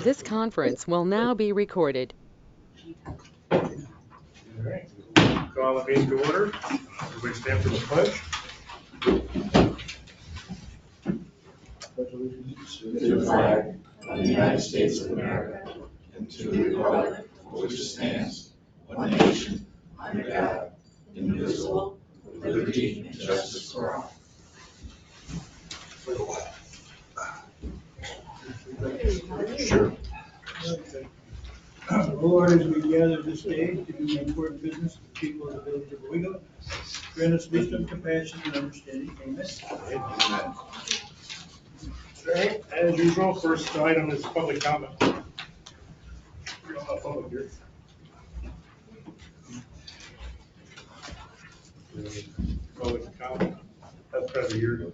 This conference will now be recorded. All right. Call the meeting to order. Everybody stand for the pledge. To the flag of the United States of America and to the republic for which it stands, one nation, under God, indivisible, with liberty and justice for all. Sure. Lord, as we gather this day to do important business with the people of the village of Owego, grant us wisdom, compassion, and understanding. Amen. All right. As usual, first item is public comment. We're all public here. Public comment. That's probably your.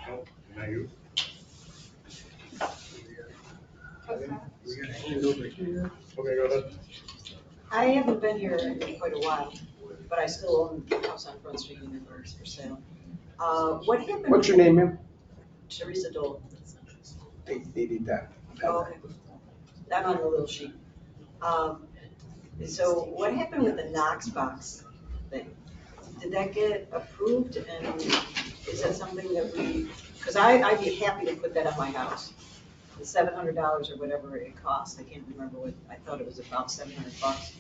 Oh, not you. Okay, go ahead. I haven't been here in quite a while, but I still own the house on Front Street in Denver, it's for sale. What happened? What's your name, ma'am? Teresa Dole. They need that. Oh, okay. I'm on the little sheet. So what happened with the Knox box thing? Did that get approved, and is that something that because I'd be happy to put that on my house. The $700 or whatever it cost, I can't remember what, I thought it was about $700.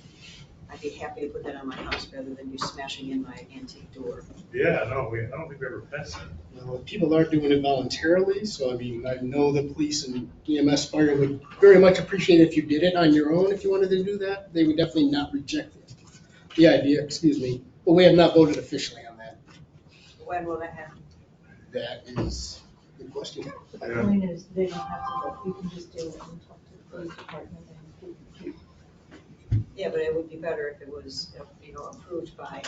I'd be happy to put that on my house rather than you smashing in my antique door. Yeah, no, I don't think we ever passed that. Well, people aren't doing it voluntarily, so I mean, I know the police and EMS fire would very much appreciate if you did it on your own. If you wanted to do that, they would definitely not reject it. The idea, but we have not voted officially on that. When will that happen? That is a good question. The point is, they don't have to vote, you can just do it and talk to the police department and keep. Yeah, but it would be better if it was, approved by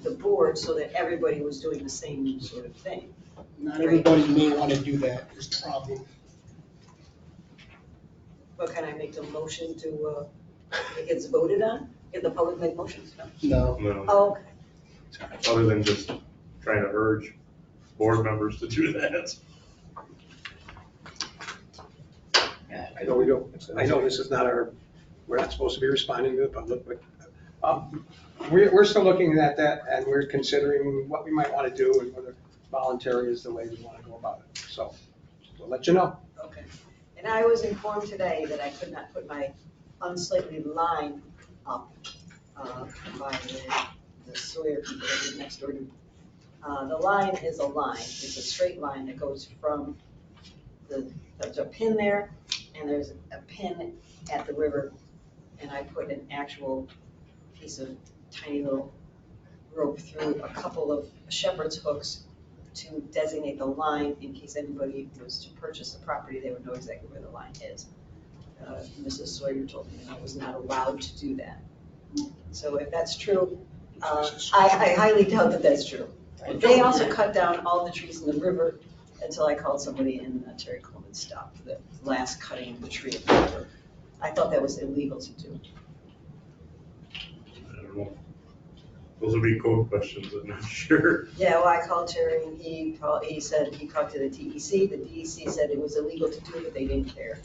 the board so that everybody was doing the same sort of thing. Not everybody may want to do that, is the problem. But can I make the motion to, it gets voted on? Can the public make motions? No. No, Oh, okay. other than just trying to urge board members to do that. I know this is not we're not supposed to be responding to the public, but we're still looking at that, and we're considering what we might want to do and whether voluntary is the way we want to go about it. So we'll let you know. Okay. And I was informed today that I could not put my unsightly line up by the Sawyer people that live next door to me. The line is a line. It's a straight line that goes from there's a pin there, and there's a pin at the river, and I put an actual piece of tiny little rope through a couple of shepherd's hooks to designate the line in case anybody was to purchase the property, they would know exactly where the line is. Mrs. Sawyer told me that I was not allowed to do that. So if that's true, I highly doubt that that's true. They also cut down all the trees in the river until I called somebody and Terry Coleman stopped the last cutting of the tree in the river. I thought that was illegal to do. I don't know. Those would be code questions, I'm not sure. Yeah, well, I called Terry and he said he talked to the DEC. The DEC said it was illegal to do, but they didn't care.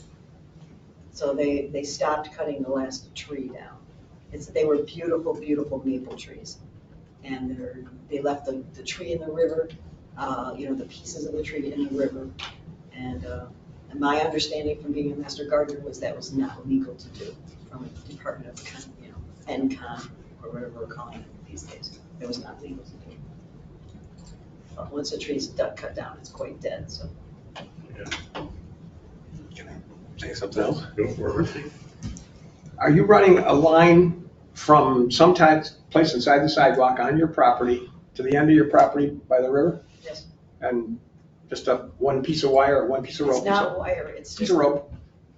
So they stopped cutting the last tree down. They were beautiful, beautiful maple trees. And they left the tree in the river, the pieces of the tree in the river. And my understanding from being a master gardener was that was not legal to do from a Department of, NCON or whatever we're calling it these days. It was not legal to do. But once a tree's cut down, it's quite dead, so. Yeah. Can I say something else? Go for it. Are you running a line from some place inside the sidewalk on your property to the end of your property by the river? Yes. And just one piece of wire or one piece of rope? It's not wire, it's just. Piece of rope?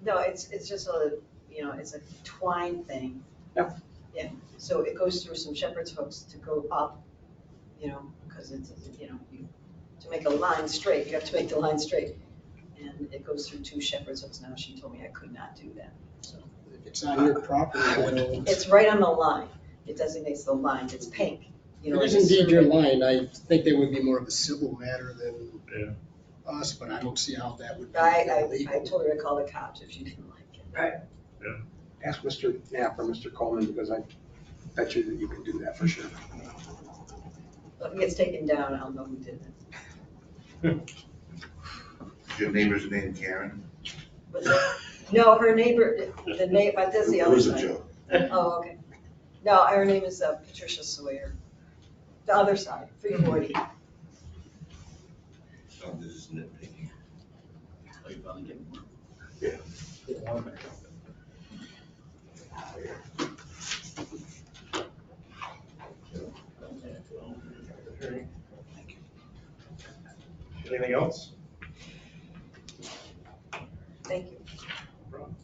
No, it's just it's a twine thing. Yeah. Yeah, so it goes through some shepherd's hooks to go up, because it's, to make a line straight, you have to make the line straight. And it goes through 2 shepherd's hooks now. She told me I could not do that, so. If it's on your property, then It's right on the line. It designates the line. It's pink. it is indeed your line. I think that would be more of a civil matter than us, but I don't see how that would be I illegal. told her to call the cops if she didn't like it. Right. Ask Mr. Knapp or Mr. Coleman, because I bet you that you can do that for sure. If it gets taken down, I'll know who did it. Is your neighbor's name Karen? No, her neighbor, the name, but that's the It other was a side. joke. Oh, okay. No, her name is Patricia Sawyer. The other side, 340. So this is nitpicking. Anything else? Thank you. No problem.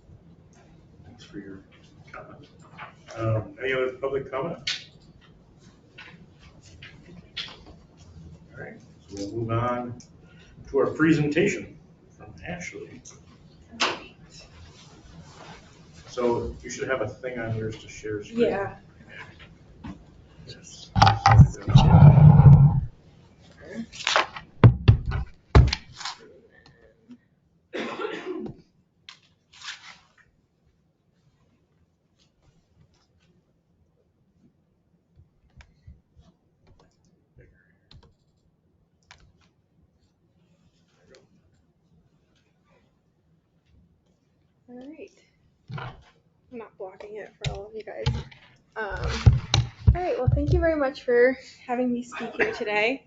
Thanks for your comment. Any other public comment? All right, so we'll move on to our presentation from Ashley. So you should have a thing on yours to share screen. Yeah. Yes. All right. I'm not blocking it for all of you guys. All right. Well, thank you very much for having me speak here today.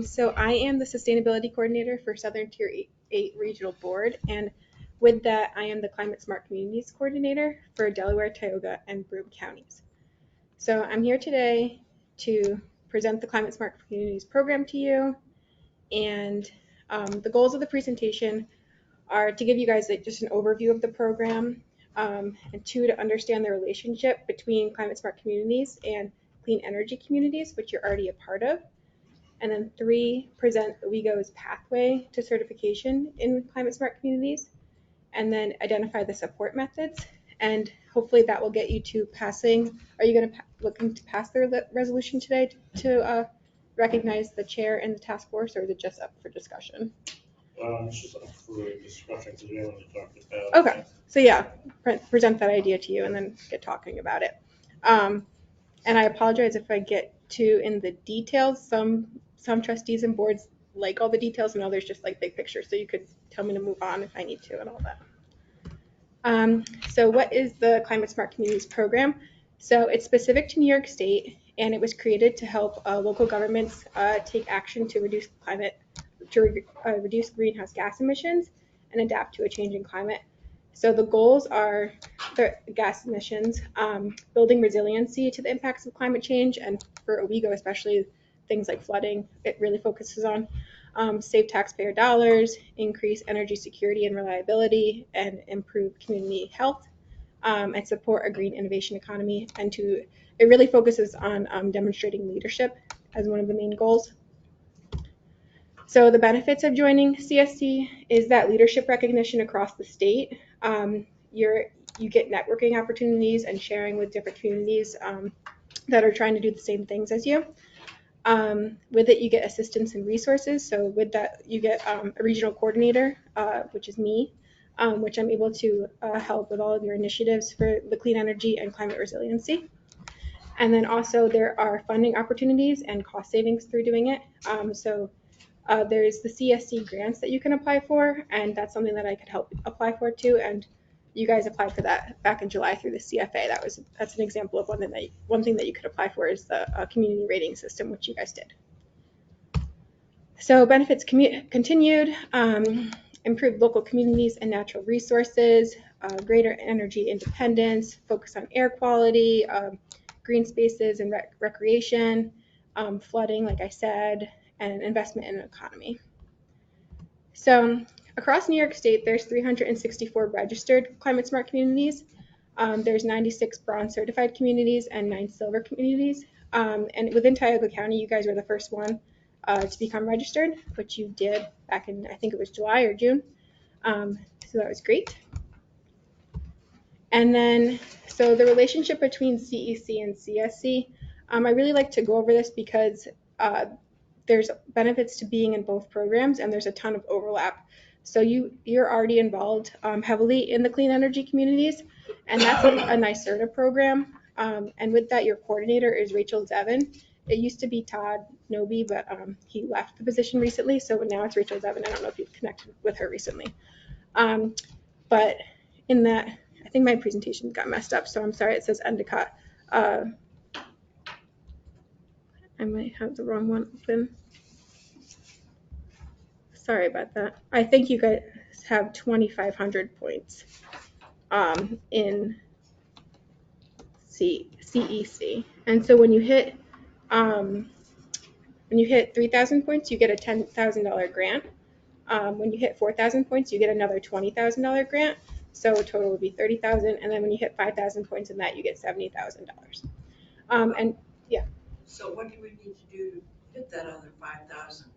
So I am the Sustainability Coordinator for Southern Tier 8 Regional Board, and with that, I am the Climate Smart Communities Coordinator for Delaware, Tioga, and Broome counties. So I'm here today to present the Climate Smart Communities program to you, and the goals of the presentation are to give you guys just an overview of the program, and 2, to understand the relationship between climate smart communities and clean energy communities, which you're already a part of. And then 3, present Owego's pathway to certification in climate smart communities, and then identify the support methods. And hopefully that will get you to passing. Are you going to looking to pass the resolution today to recognize the chair and the task force, or is it just up for discussion? It's just up for discussion because we haven't really talked about it. Okay, so yeah, present that idea to you and then get talking about it. And I apologize if I get too in the details. Some trustees and boards like all the details and others just like big picture. So you could tell me to move on if I need to and all that. So what is the Climate Smart Communities program? So it's specific to New York State, and it was created to help local governments take action to reduce reduce greenhouse gas emissions and adapt to a changing climate. So the goals are the gas emissions, building resiliency to the impacts of climate change, and for Owego especially, things like flooding, it really focuses on. Save taxpayer dollars, increase energy security and reliability, and improve community health, and support a green innovation economy. And it really focuses on demonstrating leadership as one of the main goals. So the benefits of joining CSC is that leadership recognition across the state. You get networking opportunities and sharing with different communities that are trying to do the same things as you. With it, you get assistance and resources. So with that, you get a regional coordinator, which is me, which I'm able to help with all of your initiatives for the clean energy and climate resiliency. And then also there are funding opportunities and cost savings through doing it. There's the CSC grants that you can apply for, and that's something that I could help apply for too. And you guys applied for that back in July through the CFA. That's an example of one thing that you could apply for is the community rating system, which you guys did. So benefits continued, improved local communities and natural resources, greater energy independence, focus on air quality, green spaces and recreation, flooding, like I said, and investment in an economy. So across New York State, there's 364 registered climate smart communities. There's 96 bronze certified communities and 9 silver communities. And within Tioga County, you guys were the first one to become registered, which you did back in, I think it was July or June. So that was great. And then, so the relationship between CEC and CSC, I really like to go over this because there's benefits to being in both programs, and there's a ton of overlap. So you're already involved heavily in the clean energy communities, and that's a NYSERDA program. And with that, your coordinator is Rachel Zevin. It used to be Todd Noby, but he left the position recently, so now it's Rachel Zevin. I don't know if you've connected with her recently. But in that, I think my presentation got messed up, so I'm sorry it says Endicott. I might have the wrong one open. Sorry about that. I think you guys have 2,500 points in CEC. And so when you hit 3,000 points, you get a $10,000 grant. When you hit 4,000 points, you get another $20,000 grant. So total would be 30,000. And then when you hit 5,000 points in that, you get $70,000. And yeah. So what do we need to do to hit that other 5,000?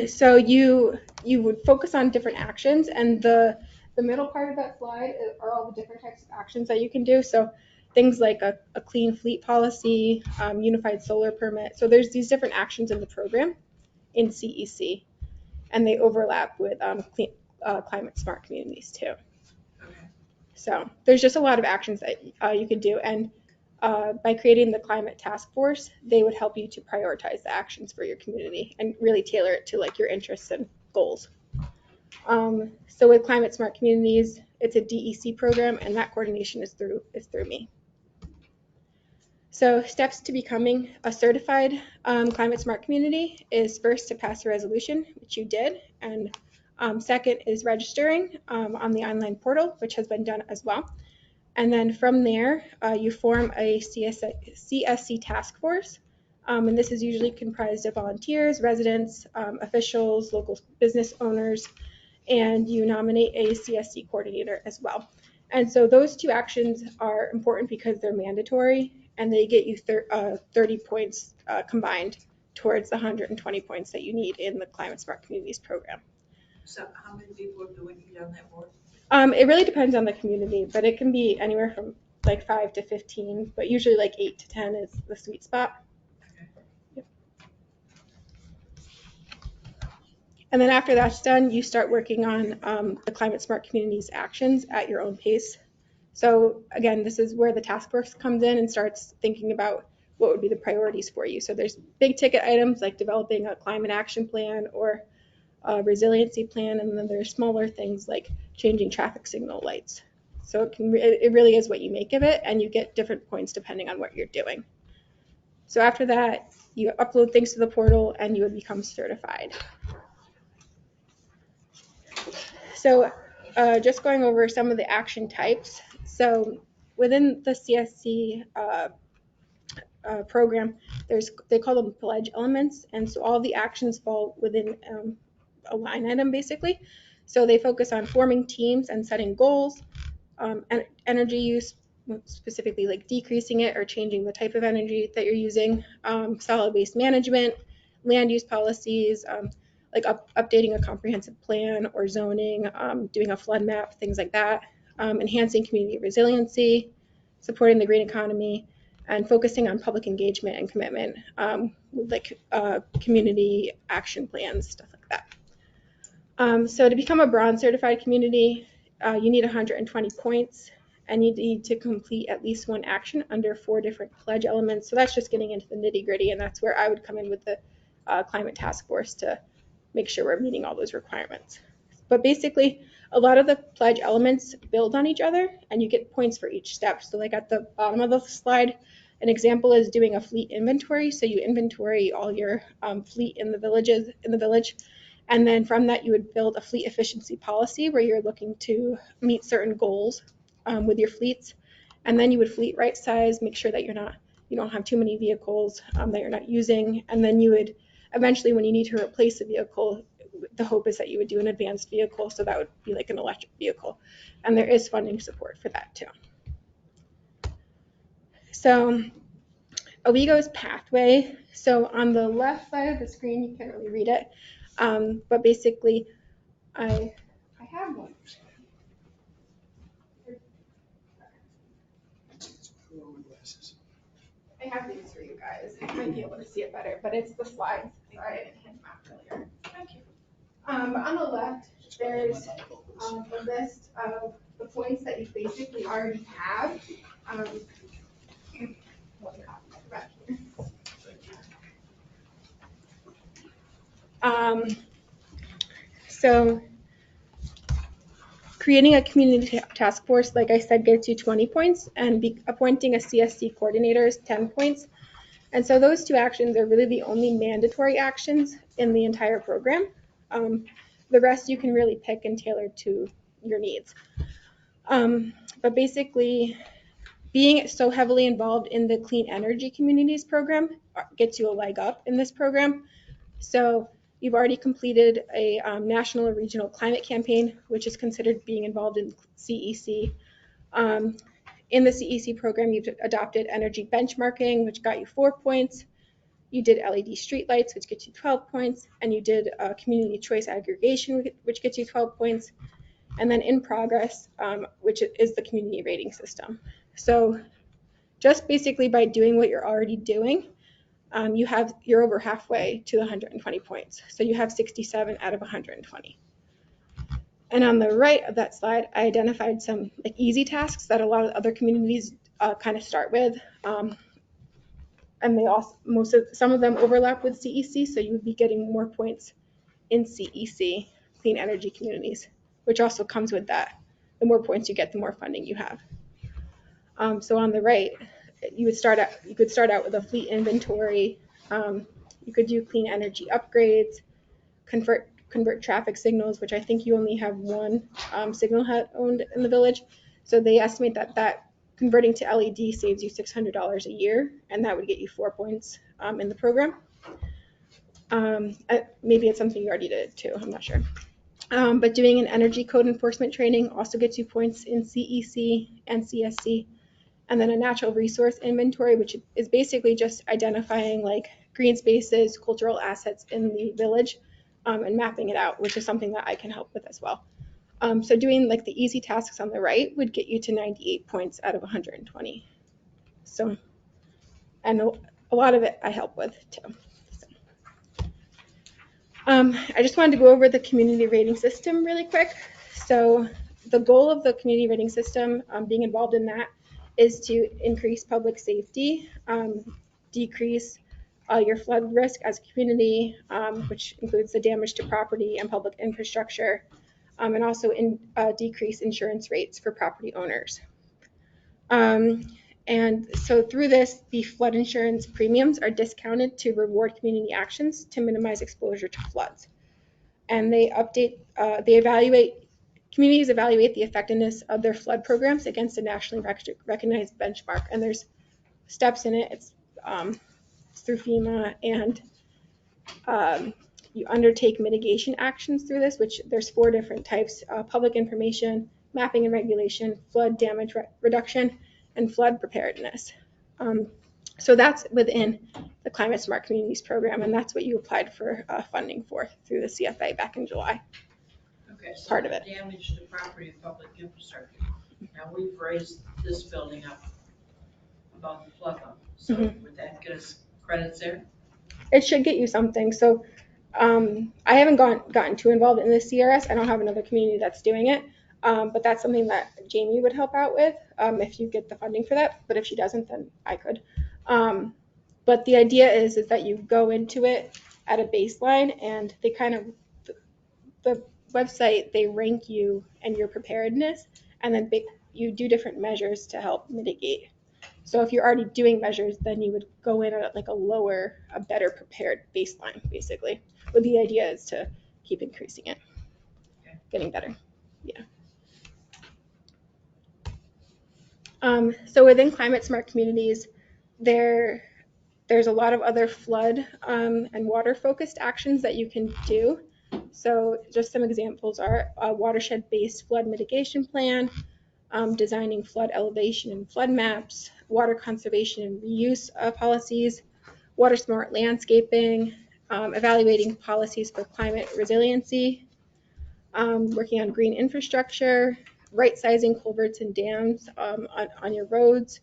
So you would focus on different actions, and the middle part of that slide are all the different types of actions that you can do. So things like a clean fleet policy, unified solar permit. So there's these different actions in the program in CEC, and they overlap with climate smart communities too. Okay. So there's just a lot of actions that you could do, and by creating the climate task force, they would help you to prioritize the actions for your community and really tailor it to like your interests and goals. So with climate smart communities, it's a DEC program, and that coordination is through me. So steps to becoming a certified climate smart community is first to pass a resolution, which you did, and second is registering on the online portal, which has been done as well. And then from there, you form a CSC task force. And this is usually comprised of volunteers, residents, officials, local business owners, and you nominate a CSC coordinator as well. And so those two actions are important because they're mandatory, and they get you 30 points combined towards the 120 points that you need in the Climate Smart Communities program. So how many people do we need on that board? It really depends on the community, but it can be anywhere from like 5 to 15, but usually like 8 to 10 is the sweet spot. Okay. Yep. And then after that's done, you start working on the Climate Smart Communities actions at your own pace. So again, this is where the task force comes in and starts thinking about what would be the priorities for you. So there's big ticket items like developing a climate action plan or a resiliency plan, and then there's smaller things like changing traffic signal lights. So it really is what you make of it, and you get different points depending on what you're doing. So after that, you upload things to the portal and you would become certified. So just going over some of the action types. So within the CSC program, they call them pledge elements, and so all the actions fall within a line item basically. So they focus on forming teams and setting goals, energy use, specifically like decreasing it or changing the type of energy that you're using, solid waste management, land use policies, like updating a comprehensive plan or zoning, doing a flood map, things like that, enhancing community resiliency, supporting the green economy, and focusing on public engagement and commitment, with like community action plans, stuff like that. So to become a bronze certified community, you need 120 points, and you need to complete at least one action under 4 different pledge elements. So that's just getting into the nitty gritty, and that's where I would come in with the climate task force to make sure we're meeting all those requirements. But basically, a lot of the pledge elements build on each other, and you get points for each step. So like at the bottom of the slide, an example is doing a fleet inventory. So you inventory all your fleet in the village. And then from that, you would build a fleet efficiency policy where you're looking to meet certain goals with your fleets. And then you would fleet right size, make sure that you don't have too many vehicles that you're not using. And then you would eventually, when you need to replace a vehicle, the hope is that you would do an advanced vehicle. So that would be like an electric vehicle. And there is funding support for that too. So Owego's pathway. So on the left side of the screen, you can't really read it. But basically, I have one. I have these for you guys. You might be able to see it better, but it's the slides. Sorry, I didn't hand them out earlier. Thank you. On the left, there's a list of the points that you basically already have. One copy back here. So creating a community task force, like I said, gets you 20 points, and appointing a CSC coordinator is 10 points. And so those two actions are really the only mandatory actions in the entire program. The rest you can really pick and tailor to your needs. But basically, being so heavily involved in the Clean Energy Communities program gets you a leg up in this program. So you've already completed a national or regional climate campaign, which is considered being involved in CEC. In the CEC program, you've adopted energy benchmarking, which got you 4 points. You did LED streetlights, which gets you 12 points, and you did community choice aggregation, which gets you 12 points. And then in progress, which is the community rating system. So just basically by doing what you're already doing, you're over halfway to 120 points. So you have 67 out of 120. And on the right of that slide, I identified some like easy tasks that a lot of other communities kind of start with. And they also some of them overlap with CEC, so you would be getting more points in CEC, Clean Energy Communities, which also comes with that. The more points you get, the more funding you have. So on the right, you could start out with a fleet inventory. You could do clean energy upgrades, convert traffic signals, which I think you only have one signal owned in the village. So they estimate that converting to LED saves you $600 a year, and that would get you 4 points in the program. Maybe it's something you already did too, I'm not sure. But doing an energy code enforcement training also gets you points in CEC and CSC. And then a natural resource inventory, which is basically just identifying like green spaces, cultural assets in the village, and mapping it out, which is something that I can help with as well. So doing like the easy tasks on the right would get you to 98 points out of 120. So, and a lot of it I help with too. So, I just wanted to go over the community rating system really quick. So the goal of the community rating system, being involved in that, is to increase public safety, decrease your flood risk as a community, which includes the damage to property and public infrastructure, and also decrease insurance rates for property owners. And so through this, the flood insurance premiums are discounted to reward community actions to minimize exposure to floods. And communities evaluate the effectiveness of their flood programs against a nationally recognized benchmark. And there's steps in it. It's through FEMA, and you undertake mitigation actions through this, which there's 4 different types: public information, mapping and regulation, flood damage reduction, and flood preparedness. So that's within the Climate Smart Communities program, and that's what you applied for funding for through the CFA back in July. Okay, so Part of it. Damage to property and public infrastructure. Now, we've raised this building up about the flood level, so would that get us credits there? It should get you something. So I haven't gotten too involved in the CRS. I don't have another community that's doing it, but that's something that Jamie would help out with if you get the funding for that. But if she doesn't, then I could. But the idea is that you go into it at a baseline, and they kind of, the website, they rank you and your preparedness, and then you do different measures to help mitigate. So if you're already doing measures, then you would go in at like a better prepared baseline, basically. But the idea is to keep increasing it, getting better. Yeah. So within Climate Smart Communities, there's a lot of other flood and water focused actions that you can do. So just some examples are a watershed-based flood mitigation plan, designing flood elevation and flood maps, water conservation and reuse policies, water smart landscaping, evaluating policies for climate resiliency, working on green infrastructure, right sizing culverts and dams on your roads,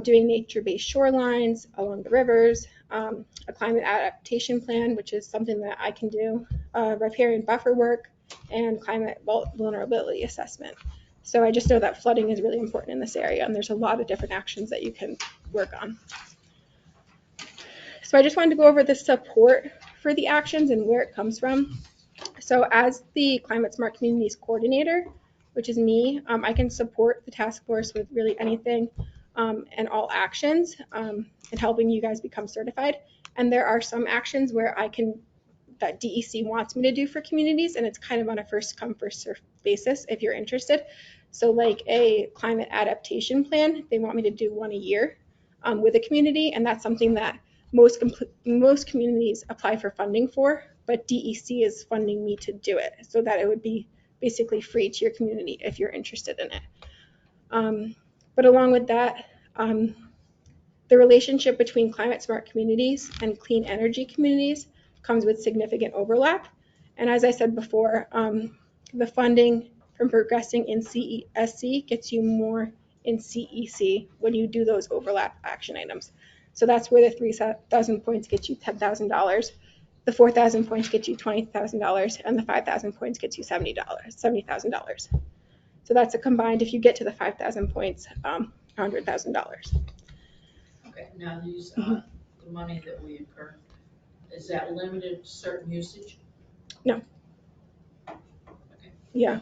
doing nature-based shorelines along the rivers, a climate adaptation plan, which is something that I can do, riparian buffer work, and climate vulnerability assessment. So I just know that flooding is really important in this area, and there's a lot of different actions that you can work on. So I just wanted to go over the support for the actions and where it comes from. So as the Climate Smart Communities Coordinator, which is me, I can support the task force with really anything and all actions and helping you guys become certified. And there are some actions where that DEC wants me to do for communities, and it's kind of on a first come, first served basis if you're interested. So like a climate adaptation plan, they want me to do one a year with a community, and that's something that most communities apply for funding for, but DEC is funding me to do it so that it would be basically free to your community if you're interested in it. But along with that, the relationship between climate smart communities and clean energy communities comes with significant overlap. And as I said before, the funding from progressing in CESC gets you more in CEC when you do those overlap action items. So that's where the 3,000 points get you $10,000, the 4,000 points get you $20,000, and the 5,000 points gets you $70,000. So that's a combined, if you get to the 5,000 points, $100,000. Okay, now these, the money that we incur, is that limited to certain usage? No. Okay. Yeah,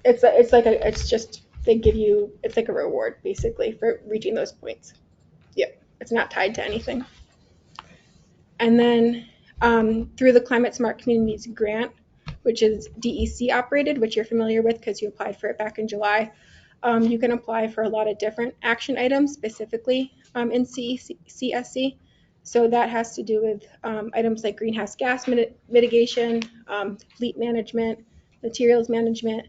it's just they give you, it's like a reward basically for reaching those points. Yep, it's not tied to anything. And then through the Climate Smart Communities grant, which is DEC operated, which you're familiar with because you applied for it back in July, you can apply for a lot of different action items specifically in CSC. So that has to do with items like greenhouse gas mitigation, fleet management, materials management,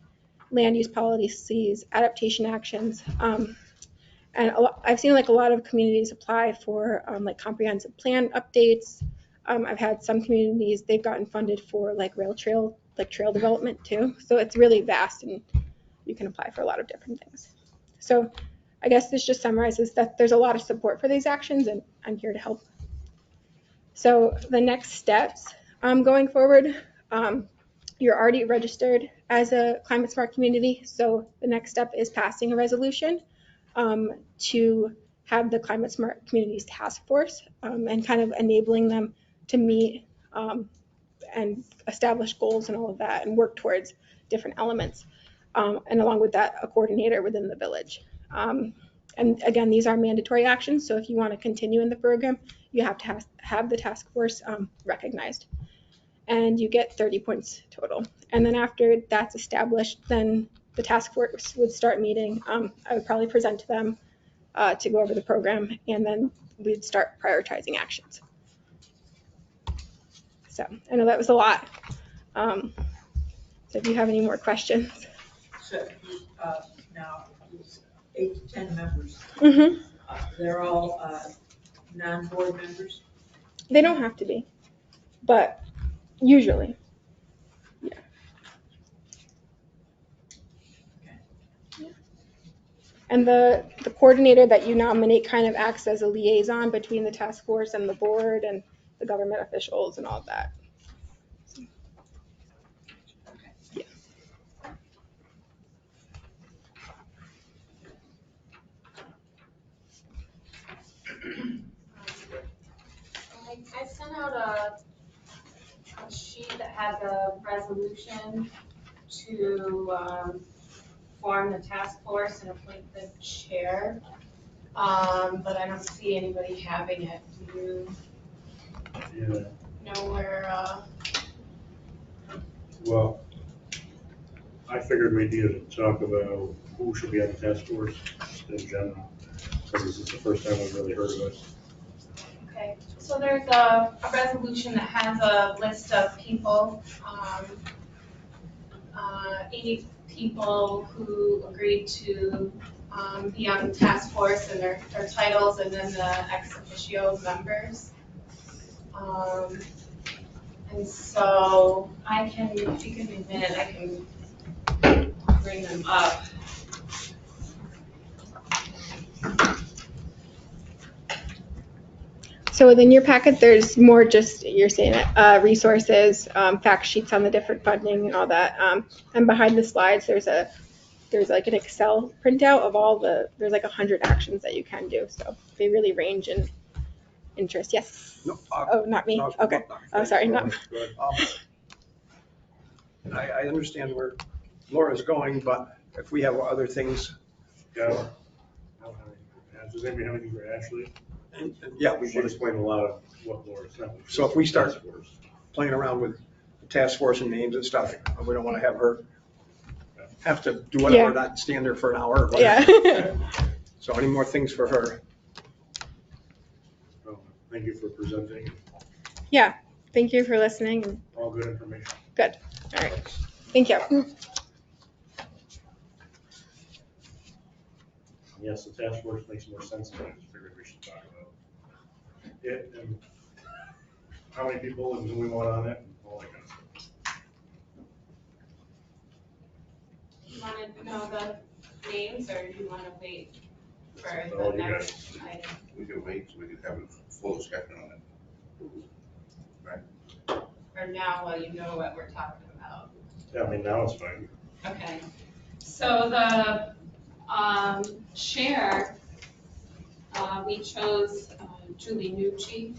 land use policies, adaptation actions. And I've seen like a lot of communities apply for like comprehensive plan updates. I've had some communities, they've gotten funded for like trail development too. So it's really vast and you can apply for a lot of different things. So I guess this just summarizes that there's a lot of support for these actions and I'm here to help. So the next steps going forward, you're already registered as a climate smart community. So the next step is passing a resolution to have the Climate Smart Communities Task Force and kind of enabling them to meet and establish goals and all of that and work towards different elements. And along with that, a coordinator within the village. And again, these are mandatory actions. So if you want to continue in the program, you have to have the task force recognized. And you get 30 points total. And then after that's established, then the task force would start meeting. I would probably present to them to go over the program, and then we'd start prioritizing actions. So I know that was a lot. So if you have any more questions. So now, these 8 to 10 members, Mm-hmm. They're all non-board members? They don't have to be, but usually. Yeah. Okay. And the coordinator that you nominate kind of acts as a liaison between the task force and the board and the government officials and all of that. Yeah. I sent out a sheet that has a resolution to form the task force and appoint the chair. But I don't see anybody having it. Do you know where? Well, I figured we needed to talk about who should be on the task force in general, because this is the first time we've really heard of it. Okay, so there's a resolution that has a list of people, 80 people who agreed to be on the task force and their titles, and then the ex officio members. And so I can, if you give me a minute, I can bring them up. So within your packet, there's more just, you're saying it, resources, fact sheets on the different funding and all that. And behind the slides, there's like an Excel printout of all there's like 100 actions that you can do. So they really range in interest. Yes? No, Oh, not me? no, Okay. Oh, sorry, not. I understand where Laura's going, but if we have other things, Yeah. I don't have any. Does anybody have anything for Ashley? yeah, we We should should. explain a lot of what Laura said. So if we start playing around with the task force and names and stuff, we don't want to have her have to do whatever, not stand there for an hour or whatever. Yeah. So any more things for her? Thank you for presenting. Yeah. Thank you for listening. All good information. Good. All right. Thank you. Yes, the task force makes more sense than I just figured we should talk about it and how many people and who we want on it and all that kind of stuff. You want to know the names, or do you want to wait for Oh, the you next item? We could wait so we could have a full discussion on it. Or now, while you know what we're talking about? Yeah, I mean, now it's fine. Okay. So the chair, we chose Julie Nucci,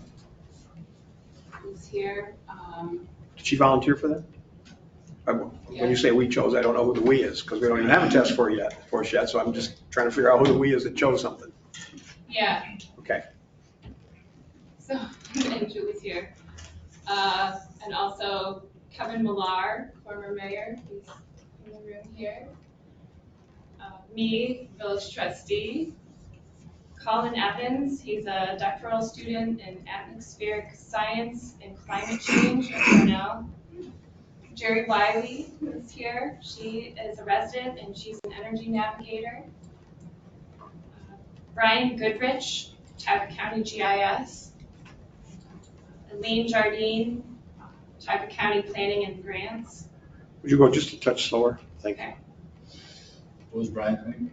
who's here. Did she volunteer for that? When you say we chose, I don't know who the we is, because we don't even have a task force yet, so I'm just trying to figure out who the we is that chose something. Yeah. Okay. So, and Julie's here. And also Kevin Millar, former mayor, he's in the room here. Me, village trustee. Colin Evans, he's a doctoral student in atmospheric science and climate change at Cornell. Jerry Wiley, who's here, she is a resident and she's an energy navigator. Brian Goodrich, Tioga County GIS. Elaine Jardine, Tioga County Planning and Grants. Would you go just a touch slower? Thank you. What was Brian's name?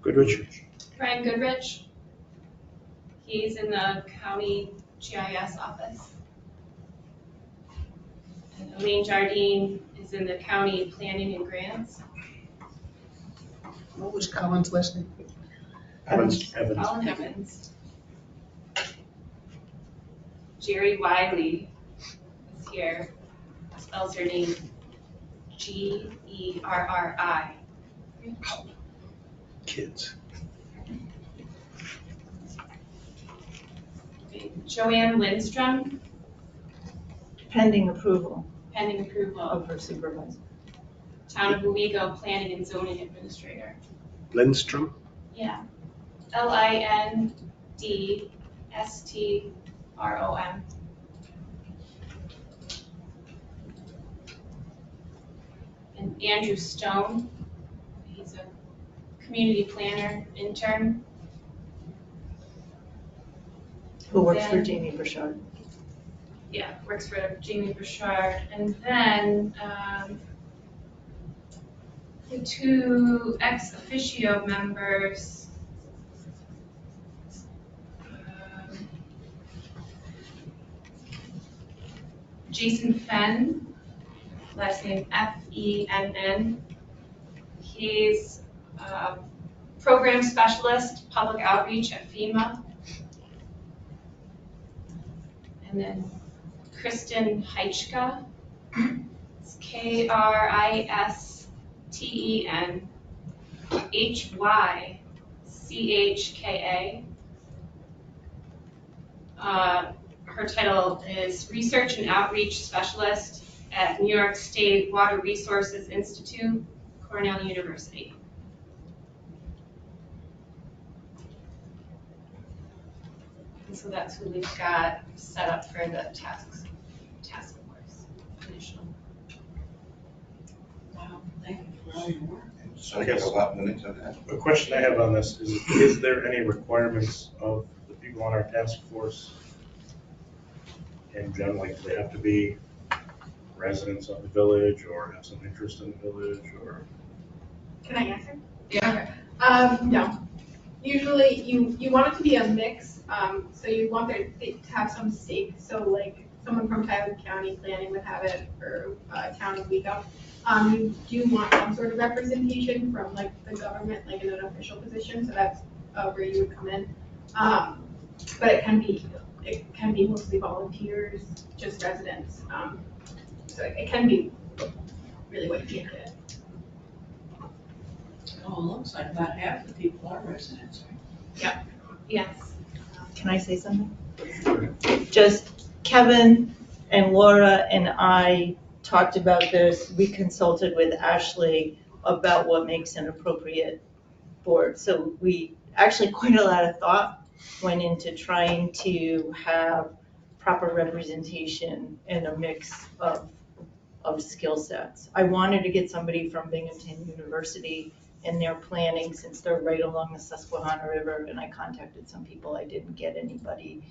Goodrich? Brian Goodrich, he's in the county GIS office. And Elaine Jardine is in the county planning and grants. What was Colin's last name? Evans. Colin Evans. Jerry Wiley is here, spells her name Gerri. Kids. Joanne Lindstrom, Pending approval pending approval, of her supervisor. Town of Owego Planning and Zoning Administrator. Lindstrom? Yeah. Lindstrom. And Andrew Stone, he's a community planner intern. Who works for Then- Jamie Burchard. Yeah, works for Jamie Burchard. And then the two ex officio members, Jason Fenn, last name Fenn. He's a program specialist, public outreach at FEMA. And then Kristen Heichka, it's KristenHychka. Her title is Research and Outreach Specialist at New York State Water Resources Institute, Cornell University. And so that's who we've got set up for the task force initially. Wow, thank you for all your work. So I guess a lot went into that. A question I have on this is there any requirements of the people on our task force in general, like do they have to be residents of the village or have some interest in the village or? Can I answer? Yeah. No. Usually you want it to be a mix, so you want there to have some stake. So like someone from Tyler County Planning would have it, or Town of Owego. You do want some sort of representation from like the government, like in an official position, so that's where you would come in. But it can be mostly volunteers, just residents. So it can be really what you can get. Oh, it looks like about half the people are residents, right? Yes. Can I say something? Just Kevin and Laura and I talked about this. We consulted with Ashley about what makes an appropriate board. So we, actually quite a lot of thought went into trying to have proper representation and a mix of skill sets. I wanted to get somebody from Binghamton University in their planning, since they're right along the Susquehanna River, and I contacted some people, I didn't get anybody.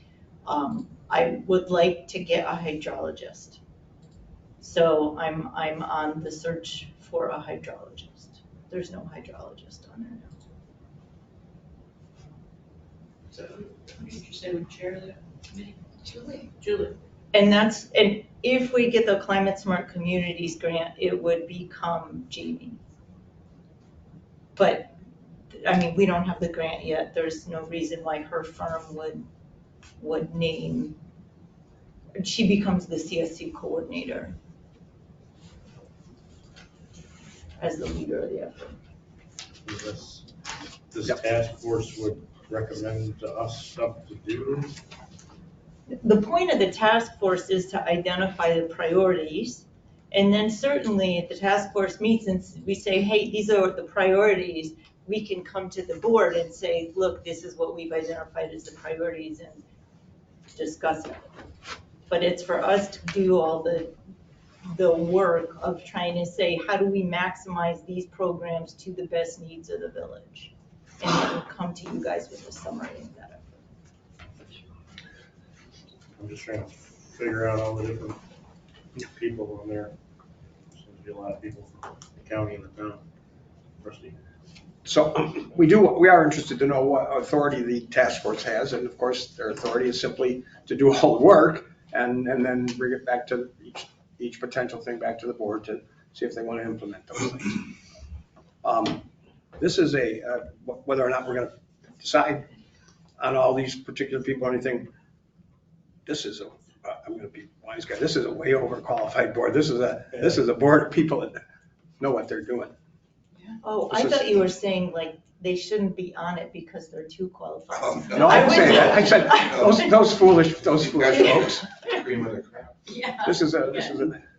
I would like to get a hydrologist. So I'm on the search for a hydrologist. There's no hydrologist on there now. So, who did you say would chair the committee? Julie. And if we get the Climate Smart Communities grant, it would become Jamie. But, I mean, we don't have the grant yet. There's no reason why her firm would name, she becomes the CSC coordinator as the leader of the effort. This task force would recommend to us stuff to do. The point of the task force is to identify the priorities. And then certainly if the task force meets and we say, hey, these are the priorities, we can come to the board and say, look, this is what we've identified as the priorities and discuss it. But it's for us to do all the work of trying to say, how do we maximize these programs to the best needs of the village? And then come to you guys with a summary of that. I'm just trying to figure out all the different people on there. Seems to be a lot of people from the county and the town. Rusty. So we are interested to know what authority the task force has, and of course, their authority is simply to do all the work and then bring it back to each potential thing back to the board to see if they want to implement those things. This is whether or not we're going to decide on all these particular people or anything, this is I'm going to be a wise guy, this is a way overqualified board. This is a board of people that know what they're doing. Oh, I thought you were saying like they shouldn't be on it because they're too qualified. Oh, No, I didn't say that. I said those foolish folks. Cream of the crop. Yeah. This is a,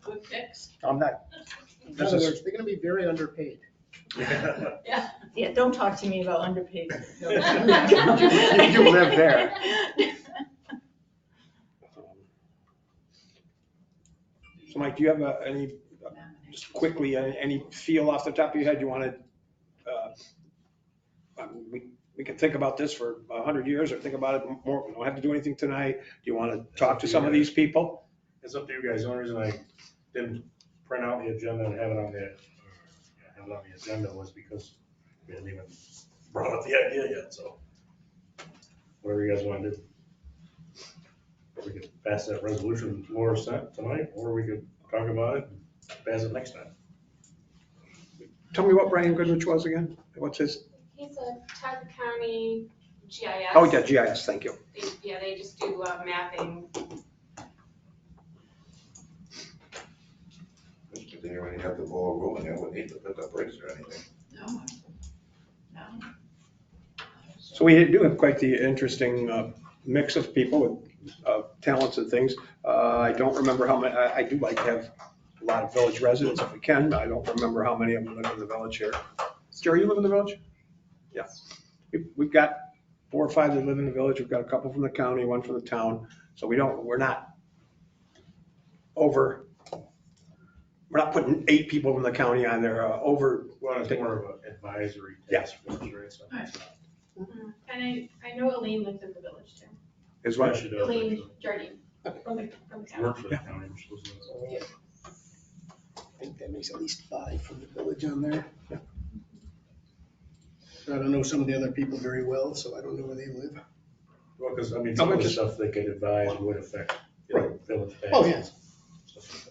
Good picks. I'm not. In other words, they're gonna be very underpaid. Yeah, don't talk to me about underpaid. You live there. So Mike, do you have any, just quickly, any feel off the top of your head you want to, we can think about this for 100 years or think about it more, we don't have to do anything tonight. Do you want to talk to some of these people? It's up to you guys. The only reason I didn't print out the agenda and have it on the agenda was because we hadn't even brought up the idea yet, so. Whatever you guys want to do. We could pass that resolution Laura sent tonight, or we could talk about it and pass it next time. Tell me what Brian Goodrich was again? What's his? He's a Tyler County GIS. Oh, yeah, GIS, thank you. They just do mapping. If they already have the ball rolling, I wouldn't need to put up brakes or anything. No. So we do have quite the interesting mix of people with talents and things. I don't remember how many, I do like to have a lot of village residents if we can. I don't remember how many of them live in the village here. Jerry, you live in the village? Yeah. We've got 4 or 5 that live in the village. We've got a couple from the county, 1 from the town. So we're not putting 8 people from the county on there over. Well, it's more of an advisory task force, right? So- And I know Elaine lives in the village too. Is what? Yeah, she does, Elaine actually. Jardine from the She town. works for the county. We're supposed to know. I think that makes at least 5 from the village on there. I don't know some of the other people very well, so I don't know where they live. Well, because, I mean, some of the stuff they could advise would affect, village taxes. Oh, yeah. Stuff like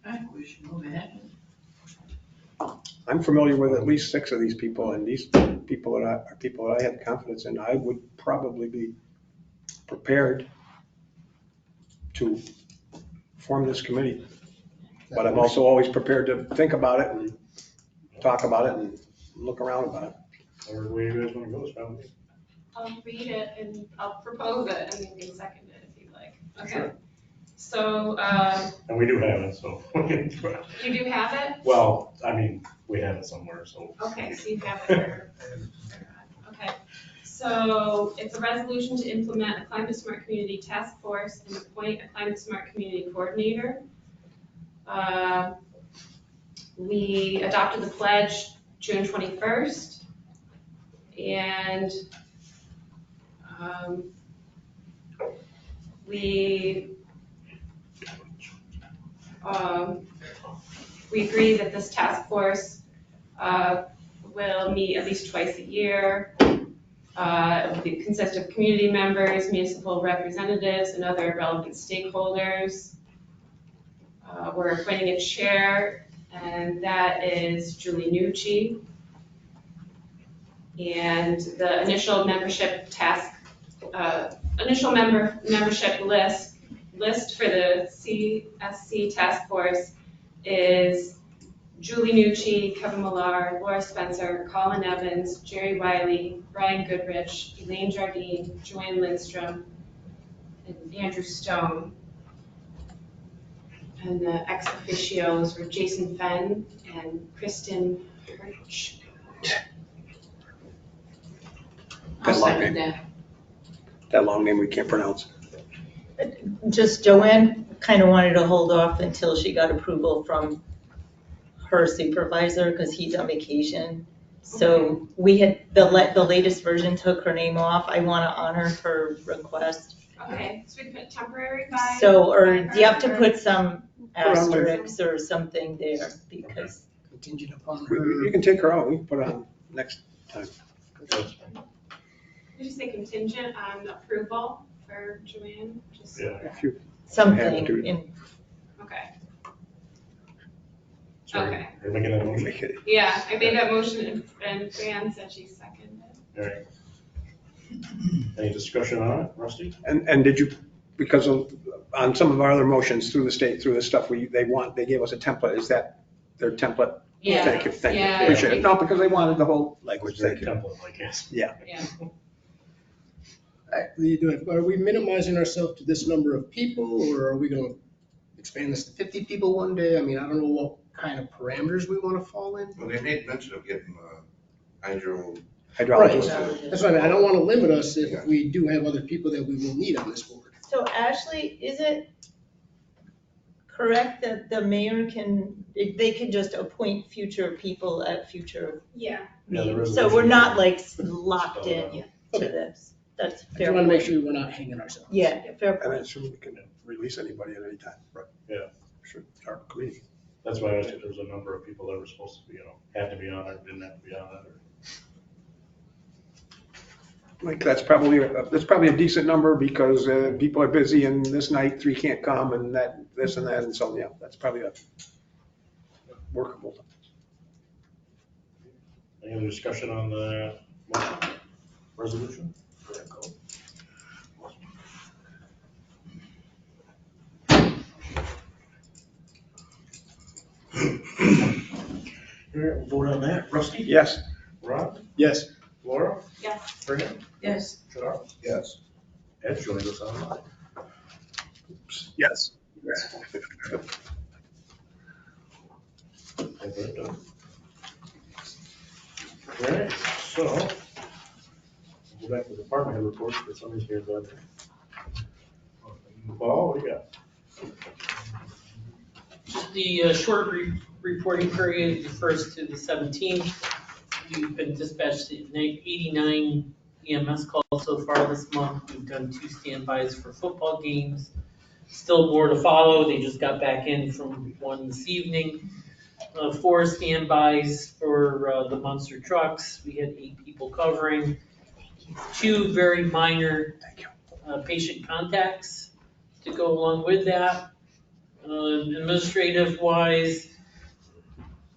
that. I think we should move ahead. I'm familiar with at least 6 of these people, and these people are people that I have confidence in. I would probably be prepared to form this committee. But I'm also always prepared to think about it and talk about it and look around about it. Or where you guys want to go, Scott? I'll read it and I'll propose it and then you can second it if you'd like. Okay. Sure. So, And we do have it, so. you do have it? Well, I mean, we have it somewhere, so. Okay, so you have it here. Okay, so it's a resolution to implement a climate smart community task force and appoint a climate smart community coordinator. We adopted the pledge June 21st. And we agree that this task force will meet at least twice a year. It will consist of community members, municipal representatives, and other relevant stakeholders. We're appointing a chair, and that is Julie Nucci. And the initial membership membership list for the CSC task force is Julie Nucci, Kevin Millar, Laura Spencer, Colin Evans, Jerry Wiley, Brian Goodrich, Elaine Jardine, Joanne Lindstrom, and Andrew Stone. And the ex officios were Jason Fenn and Kristen Hirsch. I'll second that. That long name we can't pronounce. Just Joanne kind of wanted to hold off until she got approval from her supervisor because he's on vacation. So we had, the latest version took her name off. I want to honor her request. Okay, so we put temporary by. So, or do you have to put some asterisks or something there because. Contingent upon her. You can take her out, we can put it on next time. Did you say contingent on approval for Joanne? Just. Yeah. If you Something have to. in, Okay. Sorry, Okay. You're making that motion? Make it. Yeah, I made that motion and Fran said she seconded. All right. Any discussion on it, Rusty? And did you, because of, on some of our other motions through the state, through this stuff, they gave us a template, is that their template? Yeah. Thank you, Yeah. appreciate it. No, because they wanted the whole language, thank you. Template, I guess. Yeah. Are we minimizing ourselves to this number of people, or are we going to expand this to 50 people one day? I mean, I don't know what kind of parameters we want to fall in. Well, they made mention of getting hydro. Hydrologist. That's what I mean. I don't want to limit us if we do have other people that we will need on this board. so Ashley, is it correct that the mayor they can just appoint future people at future Yeah. Yeah, the meetings? So we're not like resolution. locked in to Okay. this. That's I just fair. want to make sure we're not hanging ourselves. Yeah, fair And point. I assume we can release anybody at any time. Right. Yeah. Sure, our committee. That's why I asked if there was a number of people that were supposed to be, had to be on it, didn't have to be on it. Like, that's probably a decent number because people are busy and this night 3 can't come and that, this and that, and so, yeah, that's probably a workable. Any other discussion on the motion, resolution? All right, we'll vote on that. Rusty? Yes. Rob? Yes. Laura? Yes. Fran? Yes. Charles? Yes. Ed, joins us online. Yes. All right, so, we'll go back to the department head reports for some reason here, but. Paul, what do you got? Just the short reporting period, the 1st to the 17th. We've been dispatched 89 EMS calls so far this month. We've done 2 standbys for football games. Still more to follow. They just got back in from one this evening. 4 standbys for the monster trucks. We had 8 people covering. 2 very minor patient contacts to go along with that. Administrative wise,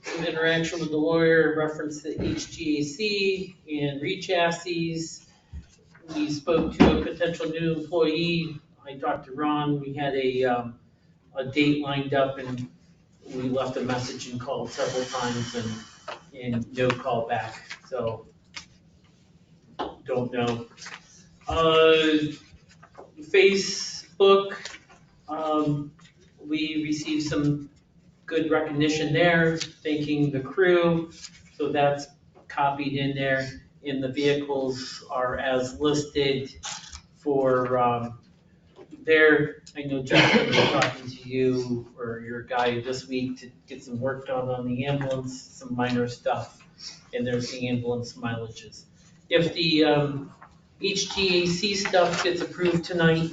some interaction with the lawyer in reference to HGAC and re-chassis. We spoke to a potential new employee. I talked to Ron. We had a date lined up, and we left a message and called several times and no call back. So don't know. Facebook, we received some good recognition there, thanking the crew. So that's copied in there. And the vehicles are as listed for there. I know Jeff was talking to you or your guy this week to get some work done on the ambulance, some minor stuff. And there's the ambulance mileages. If the HGAC stuff gets approved tonight,